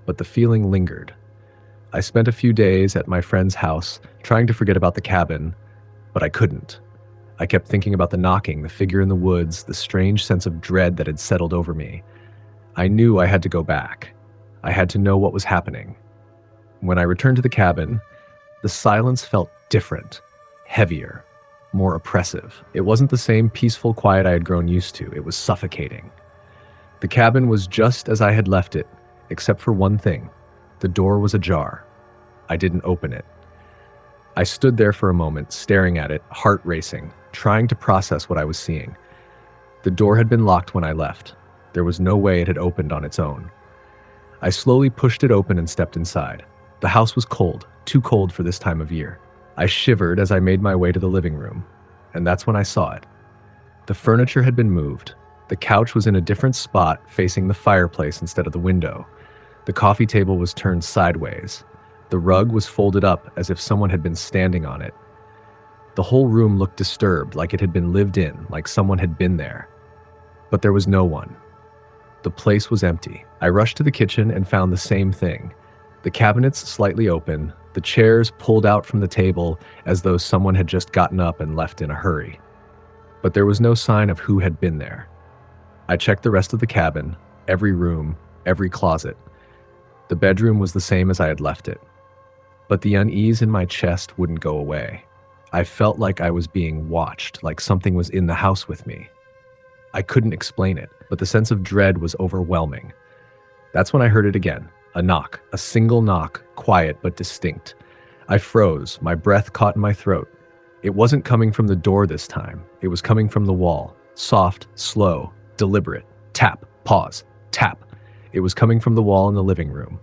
Speaker 1: but the feeling lingered. I spent a few days at my friend's house trying to forget about the cabin, but I couldn't. I kept thinking about the knocking, the figure in the woods, the strange sense of dread that had settled over me. I knew I had to go back. I had to know what was happening. When I returned to the cabin, the silence felt different, heavier, more oppressive. It wasn't the same peaceful quiet I had grown used to. It was suffocating. The cabin was just as I had left it, except for one thing. The door was ajar. I didn't open it. I stood there for a moment, staring at it, heart racing, trying to process what I was seeing. The door had been locked when I left. There was no way it had opened on its own. I slowly pushed it open and stepped inside. The house was cold, too cold for this time of year. I shivered as I made my way to the living room, and that's when I saw it. The furniture had been moved. The couch was in a different spot, facing the fireplace instead of the window. The coffee table was turned sideways. The rug was folded up as if someone had been standing on it. The whole room looked disturbed, like it had been lived in, like someone had been there. But there was no one. The place was empty. I rushed to the kitchen and found the same thing. The cabinets slightly open, the chairs pulled out from the table as though someone had just gotten up and left in a hurry. But there was no sign of who had been there. I checked the rest of the cabin, every room, every closet. The bedroom was the same as I had left it. but the unease in my chest wouldn't go away. I felt like I was being watched, like something was in the house with me. I couldn't explain it, but the sense of dread was overwhelming. That's when I heard it again. A knock, a single knock, quiet but distinct. I froze, my breath caught in my throat. It wasn't coming from the door this time. It was coming from the wall. Soft, slow, deliberate. Tap, pause, tap. It was coming from the wall in the living room.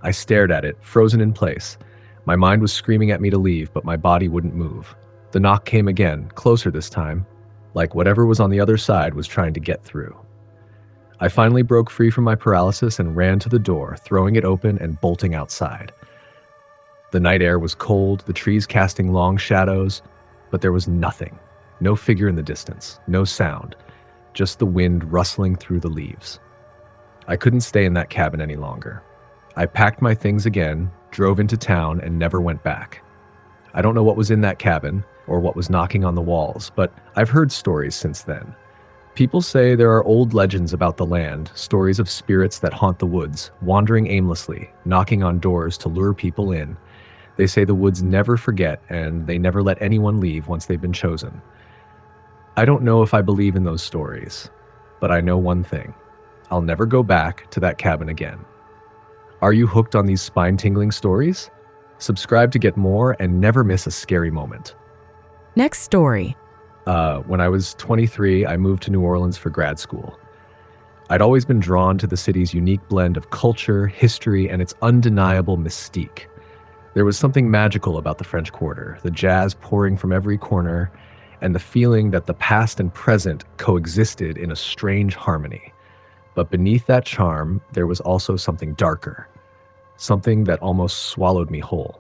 Speaker 1: I stared at it, frozen in place. My mind was screaming at me to leave, but my body wouldn't move. The knock came again, closer this time, like whatever was on the other side was trying to get through. I finally broke free from my paralysis and ran to the door, throwing it open and bolting outside. The night air was cold, the trees casting long shadows, but there was nothing. No figure in the distance, no sound, just the wind rustling through the leaves. I couldn't stay in that cabin any longer. I packed my things again, drove into town, and never went back. I don't know what was in that cabin or what was knocking on the walls, but I've heard stories since then. People say there are old legends about the land, stories of spirits that haunt the woods, wandering aimlessly, knocking on doors to lure people in. They say the woods never forget, and they never let anyone leave once they've been chosen. I don't know if I believe in those stories, but I know one thing. I'll never go back to that cabin again. Are you hooked on these spine-tingling stories? Subscribe to get more and never miss a scary moment.
Speaker 2: Next story.
Speaker 1: When I was 23, I moved to New Orleans for grad school. I'd always been drawn to the city's unique blend of culture, history, and its undeniable mystique. There was something magical about the French Quarter, the jazz pouring from every corner, and the feeling that the past and present coexisted in a strange harmony. But beneath that charm, there was also something darker, something that almost swallowed me whole.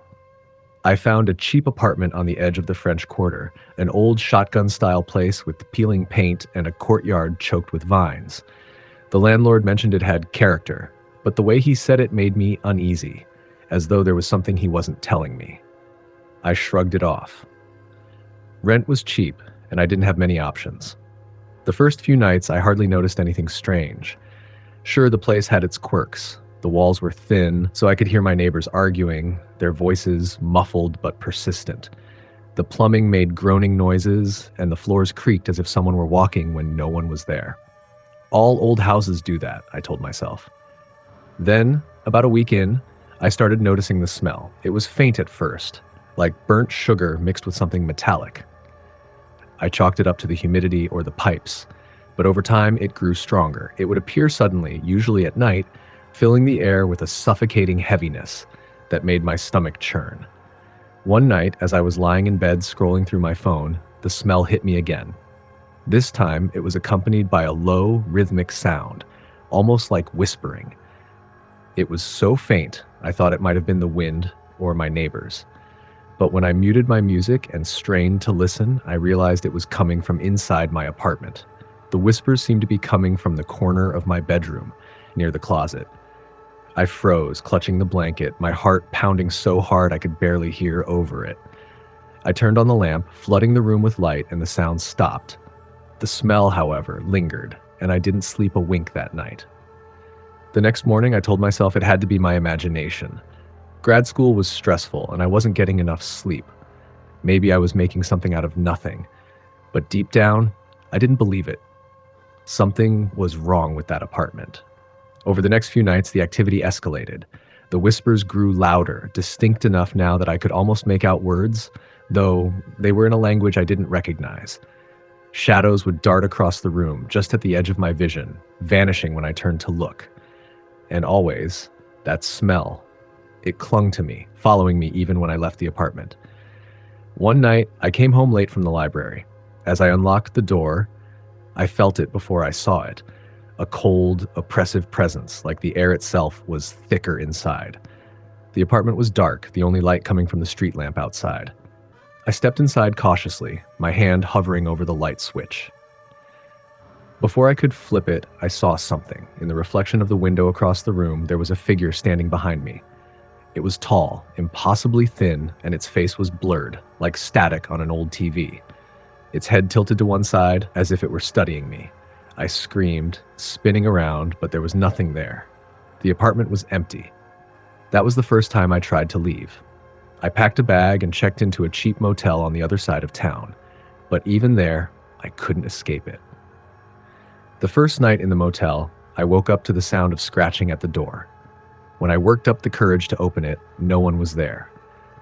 Speaker 1: I found a cheap apartment on the edge of the French Quarter, an old shotgun-style place with peeling paint and a courtyard choked with vines. The landlord mentioned it had character, but the way he said it made me uneasy, as though there was something he wasn't telling me. I shrugged it off. Rent was cheap, and I didn't have many options. The first few nights, I hardly noticed anything strange. Sure, the place had its quirks. The walls were thin, so I could hear my neighbors arguing, their voices muffled but persistent. The plumbing made groaning noises, and the floors creaked as if someone were walking when no one was there. All old houses do that, I told myself. Then, about a week in, I started noticing the smell. It was faint at first, like burnt sugar mixed with something metallic. I chalked it up to the humidity or the pipes, but over time it grew stronger. It would appear suddenly, usually at night, filling the air with a suffocating heaviness that made my stomach churn. One night, as I was lying in bed scrolling through my phone, the smell hit me again. This time, it was accompanied by a low, rhythmic sound, almost like whispering. It was so faint, I thought it might have been the wind or my neighbors. But when I muted my music and strained to listen, I realized it was coming from inside my apartment. The whispers seemed to be coming from the corner of my bedroom, near the closet. I froze, clutching the blanket, my heart pounding so hard I could barely hear over it. I turned on the lamp, flooding the room with light, and the sound stopped. The smell, however, lingered, and I didn't sleep a wink that night. The next morning, I told myself it had to be my imagination. Grad school was stressful, and I wasn't getting enough sleep. Maybe I was making something out of nothing. But deep down, I didn't believe it. Something was wrong with that apartment. Over the next few nights, the activity escalated. The whispers grew louder, distinct enough now that I could almost make out words, though they were in a language I didn't recognize. Shadows would dart across the room, just at the edge of my vision, vanishing when I turned to look. And always, that smell. It clung to me, following me even when I left the apartment. One night, I came home late from the library. As I unlocked the door, I felt it before I saw it. A cold, oppressive presence, like the air itself was thicker inside. The apartment was dark, the only light coming from the street lamp outside. I stepped inside cautiously, my hand hovering over the light switch. Before I could flip it, I saw something. In the reflection of the window across the room, there was a figure standing behind me. It was tall, impossibly thin, and its face was blurred, like static on an old TV. Its head tilted to one side, as if it were studying me. I screamed, spinning around, but there was nothing there. The apartment was empty. That was the first time I tried to leave. I packed a bag and checked into a cheap motel on the other side of town. But even there, I couldn't escape it. The first night in the motel, I woke up to the sound of scratching at the door. When I worked up the courage to open it, no one was there.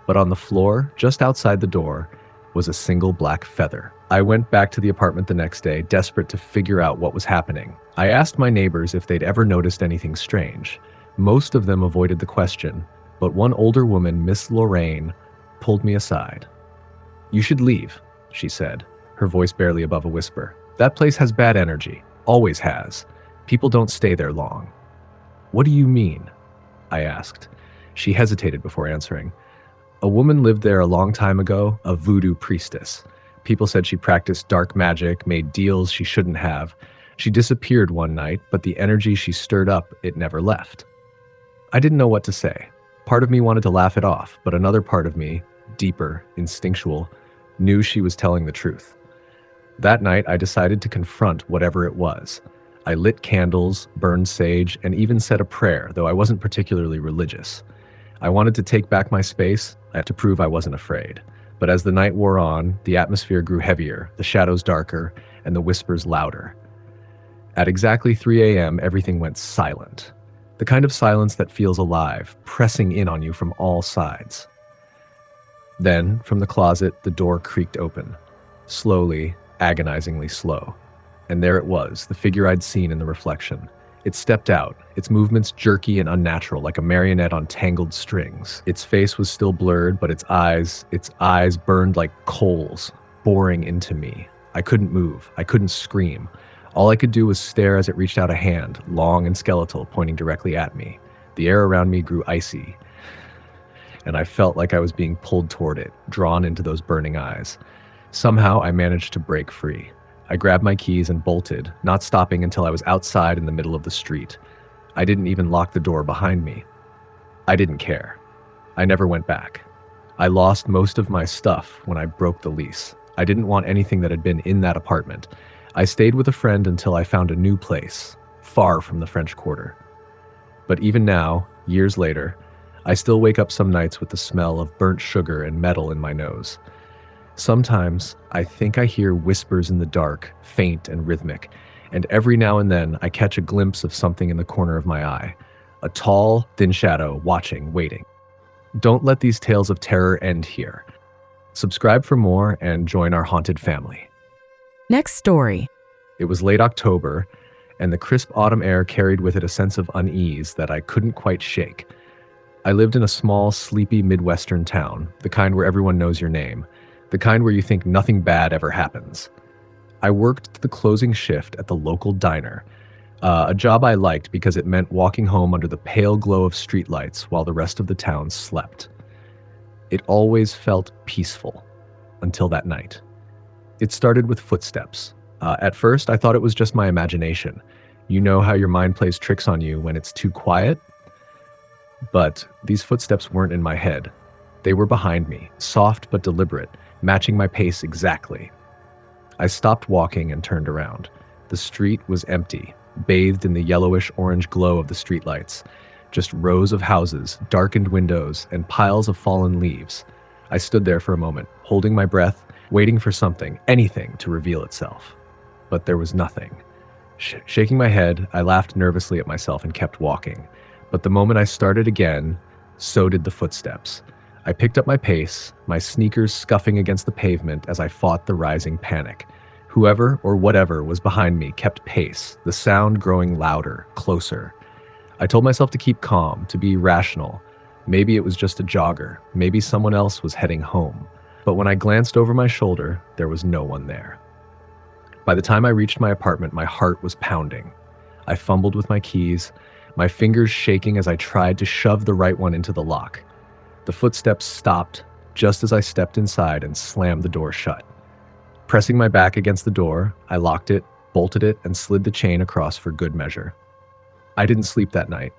Speaker 1: But on the floor, just outside the door, was a single black feather. I went back to the apartment the next day, desperate to figure out what was happening. I asked my neighbors if they'd ever noticed anything strange. Most of them avoided the question, but one older woman, Miss Lorraine, pulled me aside. "You should leave," she said, her voice barely above a whisper. "That place has bad energy. Always has. People don't stay there long." "What do you mean?" I asked. She hesitated before answering. "A woman lived there a long time ago, a voodoo priestess. People said she practiced dark magic, made deals she shouldn't have. She disappeared one night, but the energy she stirred up, it never left." I didn't know what to say. Part of me wanted to laugh it off, but another part of me, deeper, instinctual, knew she was telling the truth. That night, I decided to confront whatever it was. I lit candles, burned sage, and even said a prayer, though I wasn't particularly religious. I wanted to take back my space, to prove I wasn't afraid. But as the night wore on, the atmosphere grew heavier, the shadows darker, and the whispers louder. At exactly 3 a.m., everything went silent. The kind of silence that feels alive, pressing in on you from all sides. Then, from the closet, the door creaked open. Slowly, agonizingly slow. And there it was, the figure I'd seen in the reflection. It stepped out, its movements jerky and unnatural, like a marionette on tangled strings. Its face was still blurred, but its eyes burned like coals, boring into me. I couldn't move. I couldn't scream. All I could do was stare as it reached out a hand, long and skeletal, pointing directly at me. The air around me grew icy, and I felt like I was being pulled toward it, drawn into those burning eyes. Somehow, I managed to break free. I grabbed my keys and bolted, not stopping until I was outside in the middle of the street. I didn't even lock the door behind me. I didn't care. I never went back. I lost most of my stuff when I broke the lease. I didn't want anything that had been in that apartment. I stayed with a friend until I found a new place, far from the French Quarter. But even now, years later, I still wake up some nights with the smell of burnt sugar and metal in my nose. Sometimes, I think I hear whispers in the dark, faint and rhythmic, and every now and then I catch a glimpse of something in the corner of my eye. A tall, thin shadow, watching, waiting. Don't let these tales of terror end here. Subscribe for more and join our haunted family.
Speaker 2: Next story.
Speaker 1: It was late October, and the crisp autumn air carried with it a sense of unease that I couldn't quite shake. I lived in a small, sleepy Midwestern town, the kind where everyone knows your name. The kind where you think nothing bad ever happens. I worked the closing shift at the local diner, a job I liked because it meant walking home under the pale glow of streetlights while the rest of the town slept. It always felt peaceful, until that night. It started with footsteps. At first, I thought it was just my imagination. You know how your mind plays tricks on you when it's too quiet? But these footsteps weren't in my head. They were behind me, soft but deliberate, matching my pace exactly. I stopped walking and turned around. The street was empty, bathed in the yellowish-orange glow of the streetlights. Just rows of houses, darkened windows, and piles of fallen leaves. I stood there for a moment, holding my breath, waiting for something, anything, to reveal itself. But there was nothing. Shaking my head, I laughed nervously at myself and kept walking. But the moment I started again, so did the footsteps. I picked up my pace, my sneakers scuffing against the pavement as I fought the rising panic. Whoever or whatever was behind me kept pace, the sound growing louder, closer. I told myself to keep calm, to be rational. Maybe it was just a jogger. Maybe someone else was heading home. But when I glanced over my shoulder, there was no one there. By the time I reached my apartment, my heart was pounding. I fumbled with my keys, my fingers shaking as I tried to shove the right one into the lock. The footsteps stopped just as I stepped inside and slammed the door shut. Pressing my back against the door, I locked it, bolted it, and slid the chain across for good measure. I didn't sleep that night.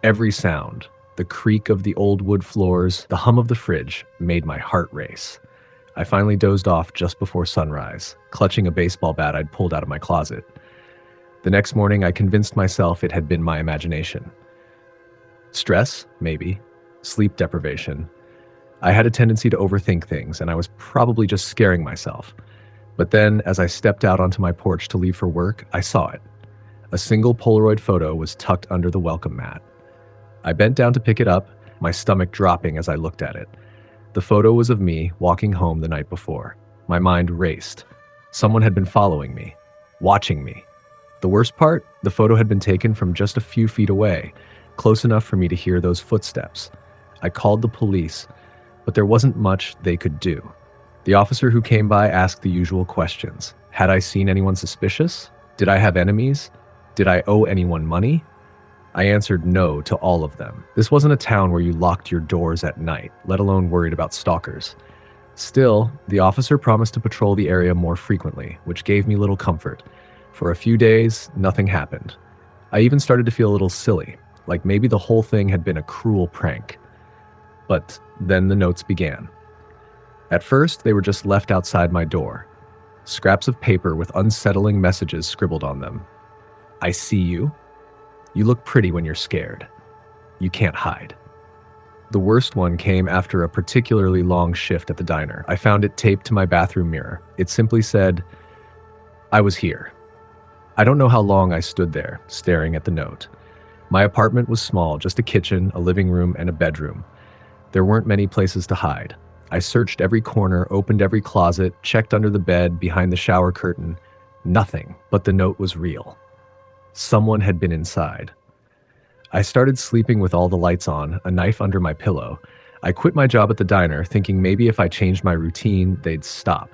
Speaker 1: Every sound, the creak of the old wood floors, the hum of the fridge, made my heart race. I finally dozed off just before sunrise, clutching a baseball bat I'd pulled out of my closet. The next morning, I convinced myself it had been my imagination. Stress? Maybe. Sleep deprivation. I had a tendency to overthink things, and I was probably just scaring myself. But then, as I stepped out onto my porch to leave for work, I saw it. A single Polaroid photo was tucked under the welcome mat. I bent down to pick it up, my stomach dropping as I looked at it. The photo was of me walking home the night before. My mind raced. Someone had been following me, watching me. The worst part, the photo had been taken from just a few feet away, close enough for me to hear those footsteps. I called the police, but there wasn't much they could do. The officer who came by asked the usual questions. Had I seen anyone suspicious? Did I have enemies? Did I owe anyone money? I answered no to all of them. This wasn't a town where you locked your doors at night, let alone worried about stalkers. Still, the officer promised to patrol the area more frequently, which gave me little comfort. For a few days, nothing happened. I even started to feel a little silly, like maybe the whole thing had been a cruel prank. But then the notes began. At first, they were just left outside my door. Scraps of paper with unsettling messages scribbled on them. I see you. You look pretty when you're scared. You can't hide. The worst one came after a particularly long shift at the diner. I found it taped to my bathroom mirror. It simply said, I was here. I don't know how long I stood there, staring at the note. My apartment was small, just a kitchen, a living room, and a bedroom. There weren't many places to hide. I searched every corner, opened every closet, checked under the bed, behind the shower curtain. Nothing, but the note was real. Someone had been inside. I started sleeping with all the lights on, a knife under my pillow. I quit my job at the diner, thinking maybe if I changed my routine, they'd stop.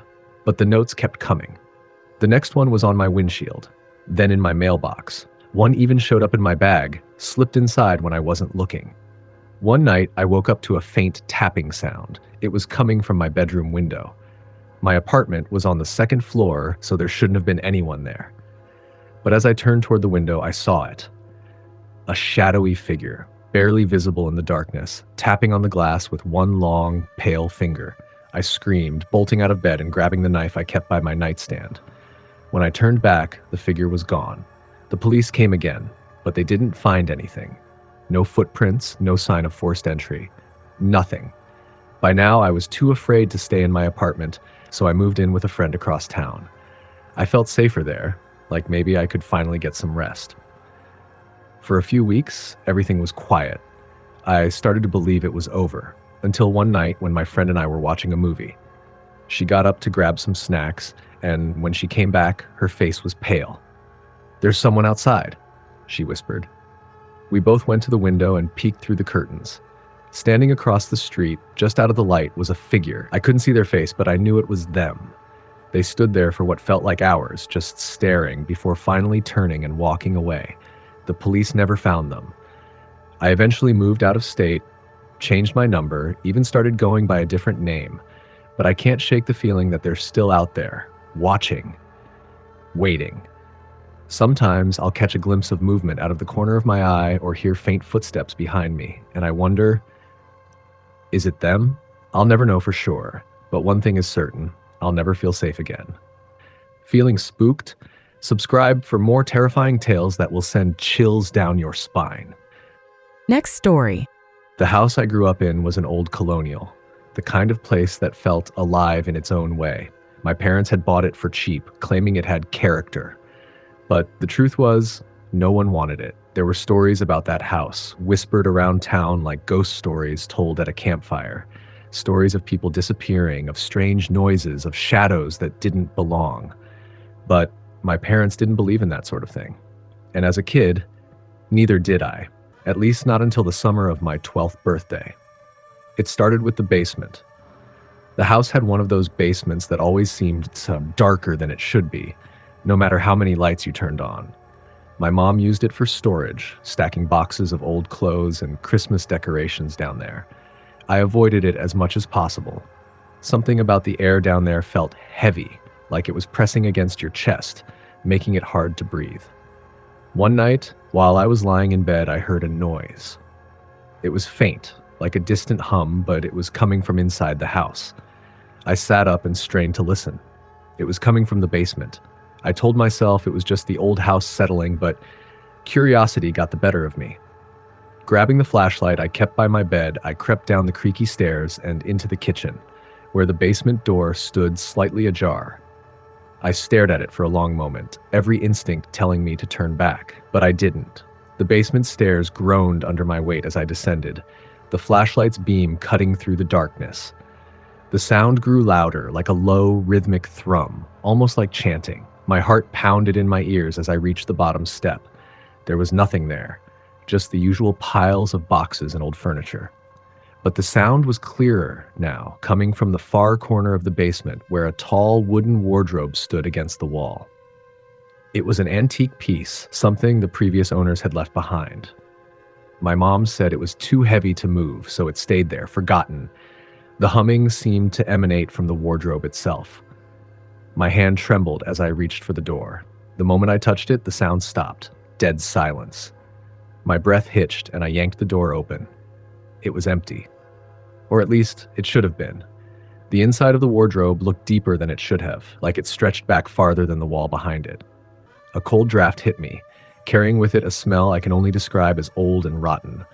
Speaker 1: But the notes kept coming. The next one was on my windshield, then in my mailbox. One even showed up in my bag, slipped inside when I wasn't looking. One night, I woke up to a faint tapping sound. It was coming from my bedroom window. My apartment was on the second floor, so there shouldn't have been anyone there. But as I turned toward the window, I saw it. A shadowy figure, barely visible in the darkness, tapping on the glass with one long, pale finger. I screamed, bolting out of bed and grabbing the knife I kept by my nightstand. When I turned back, the figure was gone. The police came again, but they didn't find anything. No footprints, no sign of forced entry. Nothing. By now, I was too afraid to stay in my apartment, so I moved in with a friend across town. I felt safer there, like maybe I could finally get some rest. For a few weeks, everything was quiet. I started to believe it was over, until one night when my friend and I were watching a movie. She got up to grab some snacks, and when she came back, her face was pale. "There's someone outside," she whispered. We both went to the window and peeked through the curtains. Standing across the street, just out of the light, was a figure. I couldn't see their face, but I knew it was them. They stood there for what felt like hours, just staring, before finally turning and walking away. The police never found them. I eventually moved out of state, changed my number, even started going by a different name. But I can't shake the feeling that they're still out there, watching, waiting. Sometimes I'll catch a glimpse of movement out of the corner of my eye or hear faint footsteps behind me, and I wonder, is it them? I'll never know for sure, but one thing is certain, I'll never feel safe again. Feeling spooked? Subscribe for more terrifying tales that will send chills down your spine.
Speaker 2: Next story.
Speaker 1: The house I grew up in was an old colonial, the kind of place that felt alive in its own way. My parents had bought it for cheap, claiming it had character. But the truth was, no one wanted it. There were stories about that house, whispered around town like ghost stories told at a campfire. Stories of people disappearing, of strange noises, of shadows that didn't belong. But my parents didn't believe in that sort of thing. And as a kid, neither did I, at least not until the summer of my 12th birthday. It started with the basement. The house had one of those basements that always seemed darker than it should be, no matter how many lights you turned on. My mom used it for storage, stacking boxes of old clothes and Christmas decorations down there. I avoided it as much as possible. Something about the air down there felt heavy, like it was pressing against your chest, making it hard to breathe. One night, while I was lying in bed, I heard a noise. It was faint, like a distant hum, but it was coming from inside the house. I sat up and strained to listen. It was coming from the basement. I told myself it was just the old house settling, but curiosity got the better of me. Grabbing the flashlight I kept by my bed, I crept down the creaky stairs and into the kitchen, where the basement door stood slightly ajar. I stared at it for a long moment, every instinct telling me to turn back, but I didn't. The basement stairs groaned under my weight as I descended, the flashlight's beam cutting through the darkness. The sound grew louder, like a low, rhythmic thrum, almost like chanting. My heart pounded in my ears as I reached the bottom step. There was nothing there, just the usual piles of boxes and old furniture. But the sound was clearer now, coming from the far corner of the basement where a tall wooden wardrobe stood against the wall. It was an antique piece, something the previous owners had left behind. My mom said it was too heavy to move, so it stayed there, forgotten. The humming seemed to emanate from the wardrobe itself. My hand trembled as I reached for the door. The moment I touched it, the sound stopped. Dead silence. My breath hitched and I yanked the door open. It was empty. Or at least, it should have been. The inside of the wardrobe looked deeper than it should have, like it stretched back farther than the wall behind it. A cold draft hit me, carrying with it a smell I can only describe as old and rotten,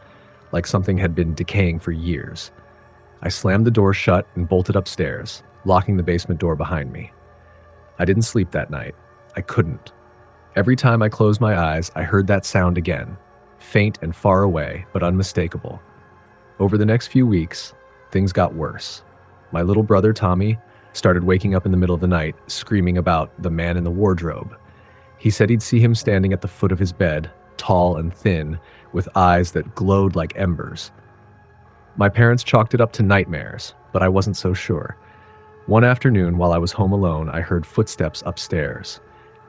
Speaker 1: like something had been decaying for years. I slammed the door shut and bolted upstairs, locking the basement door behind me. I didn't sleep that night. I couldn't. Every time I closed my eyes, I heard that sound again, faint and far away, but unmistakable. Over the next few weeks, things got worse. My little brother, Tommy, started waking up in the middle of the night, screaming about the man in the wardrobe. He said he'd see him standing at the foot of his bed, tall and thin, with eyes that glowed like embers. My parents chalked it up to nightmares, but I wasn't so sure. One afternoon, while I was home alone, I heard footsteps upstairs.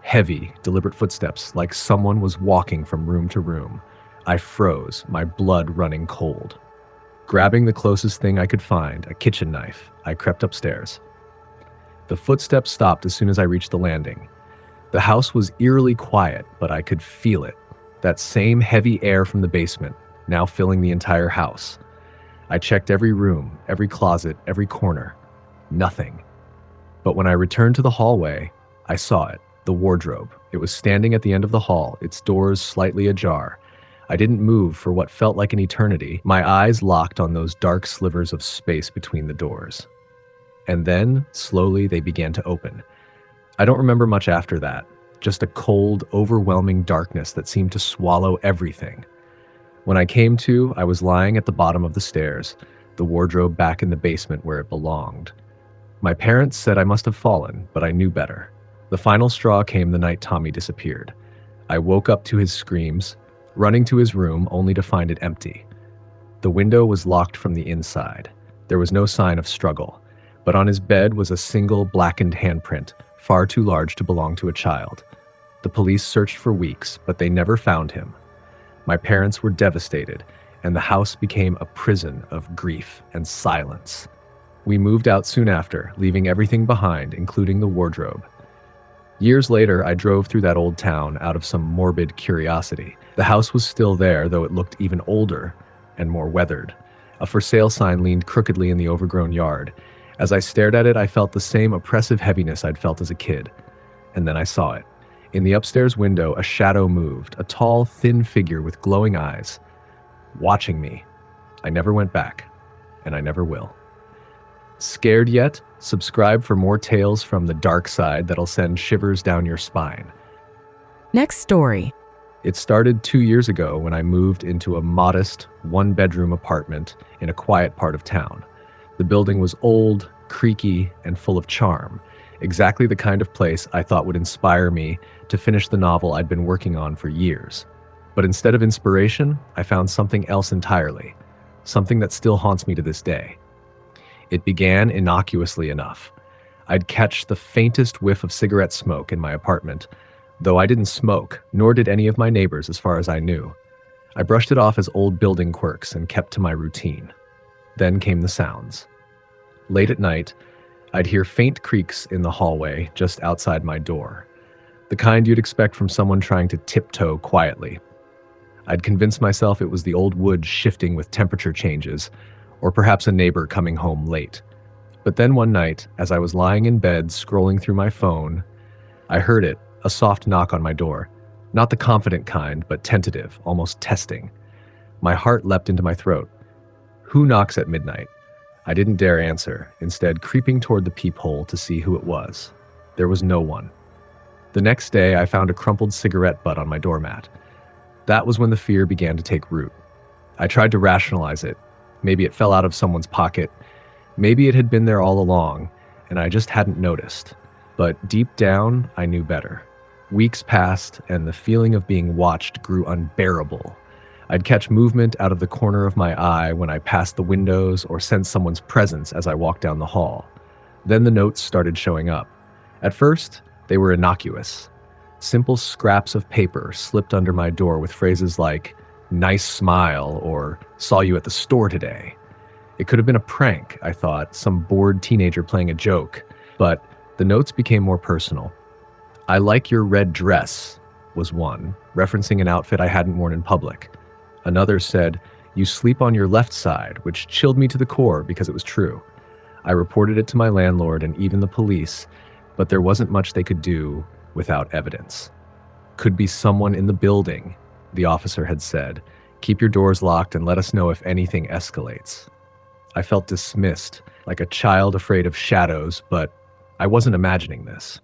Speaker 1: Heavy, deliberate footsteps, like someone was walking from room to room. I froze, my blood running cold. Grabbing the closest thing I could find, a kitchen knife, I crept upstairs. The footsteps stopped as soon as I reached the landing. The house was eerily quiet, but I could feel it. That same heavy air from the basement, now filling the entire house. I checked every room, every closet, every corner. Nothing. But when I returned to the hallway, I saw it, the wardrobe. It was standing at the end of the hall, its doors slightly ajar. I didn't move for what felt like an eternity, my eyes locked on those dark slivers of space between the doors. And then, slowly, they began to open. I don't remember much after that, just a cold, overwhelming darkness that seemed to swallow everything. When I came to, I was lying at the bottom of the stairs, the wardrobe back in the basement where it belonged. My parents said I must have fallen, but I knew better. The final straw came the night Tommy disappeared. I woke up to his screams, running to his room only to find it empty. The window was locked from the inside. There was no sign of struggle, but on his bed was a single blackened handprint, far too large to belong to a child. The police searched for weeks, but they never found him. My parents were devastated, and the house became a prison of grief and silence. We moved out soon after, leaving everything behind, including the wardrobe. Years later, I drove through that old town out of some morbid curiosity. The house was still there, though it looked even older and more weathered. A for sale sign leaned crookedly in the overgrown yard. As I stared at it, I felt the same oppressive heaviness I'd felt as a kid. And then I saw it. In the upstairs window, a shadow moved, a tall, thin figure with glowing eyes, watching me. I never went back, and I never will. Scared yet? Subscribe for more tales from the dark side that'll send shivers down your spine.
Speaker 2: Next story.
Speaker 1: It started 2 years ago when I moved into a modest, one-bedroom apartment in a quiet part of town. The building was old, creaky, and full of charm. Exactly the kind of place I thought would inspire me to finish the novel I'd been working on for years. But instead of inspiration, I found something else entirely, something that still haunts me to this day. It began innocuously enough. I'd catch the faintest whiff of cigarette smoke in my apartment, though I didn't smoke, nor did any of my neighbors as far as I knew. I brushed it off as old building quirks and kept to my routine. Then came the sounds. Late at night, I'd hear faint creaks in the hallway just outside my door, the kind you'd expect from someone trying to tiptoe quietly. I'd convince myself it was the old wood shifting with temperature changes, or perhaps a neighbor coming home late. But then one night, as I was lying in bed scrolling through my phone, I heard it, a soft knock on my door. Not the confident kind, but tentative, almost testing. My heart leapt into my throat. Who knocks at midnight? I didn't dare answer, instead creeping toward the peephole to see who it was. There was no one. The next day, I found a crumpled cigarette butt on my doormat. That was when the fear began to take root. I tried to rationalize it. Maybe it fell out of someone's pocket. Maybe it had been there all along, and I just hadn't noticed. But deep down, I knew better. Weeks passed, and the feeling of being watched grew unbearable. I'd catch movement out of the corner of my eye when I passed the windows or sensed someone's presence as I walked down the hall. Then the notes started showing up. At first, they were innocuous. Simple scraps of paper slipped under my door with phrases like, "Nice smile," or "Saw you at the store today." It could have been a prank, I thought, some bored teenager playing a joke. But the notes became more personal. "I like your red dress," was one, referencing an outfit I hadn't worn in public. Another said, "You sleep on your left side," which chilled me to the core because it was true. I reported it to my landlord and even the police, but there wasn't much they could do without evidence. "Could be someone in the building," the officer had said. "Keep your doors locked and let us know if anything escalates." I felt dismissed, like a child afraid of shadows, but I wasn't imagining this.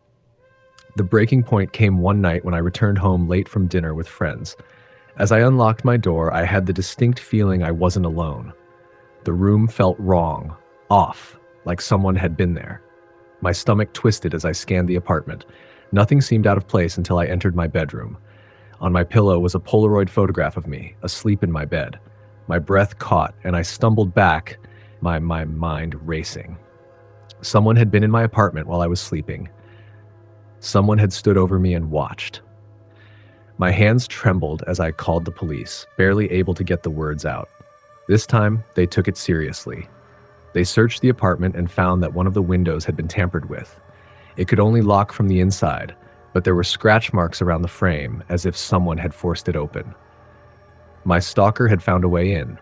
Speaker 1: The breaking point came one night when I returned home late from dinner with friends. As I unlocked my door, I had the distinct feeling I wasn't alone. The room felt wrong, off, like someone had been there. My stomach twisted as I scanned the apartment. Nothing seemed out of place until I entered my bedroom. On my pillow was a Polaroid photograph of me, asleep in my bed. My breath caught, and I stumbled back, my mind racing. Someone had been in my apartment while I was sleeping. Someone had stood over me and watched. My hands trembled as I called the police, barely able to get the words out. This time, they took it seriously. They searched the apartment and found that one of the windows had been tampered with. It could only lock from the inside, but there were scratch marks around the frame, as if someone had forced it open. My stalker had found a way in.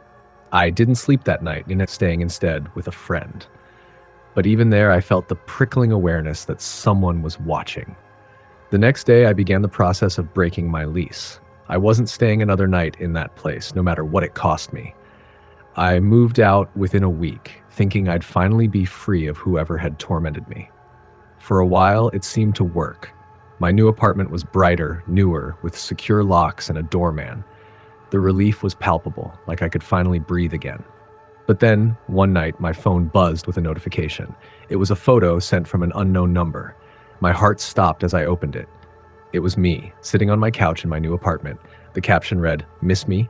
Speaker 1: I didn't sleep that night, staying instead with a friend. But even there, I felt the prickling awareness that someone was watching. The next day, I began the process of breaking my lease. I wasn't staying another night in that place, no matter what it cost me. I moved out within a week, thinking I'd finally be free of whoever had tormented me. For a while, it seemed to work. My new apartment was brighter, newer, with secure locks and a doorman. The relief was palpable, like I could finally breathe again. But then, one night, my phone buzzed with a notification. It was a photo sent from an unknown number. My heart stopped as I opened it. It was me, sitting on my couch in my new apartment. The caption read, "Miss me?"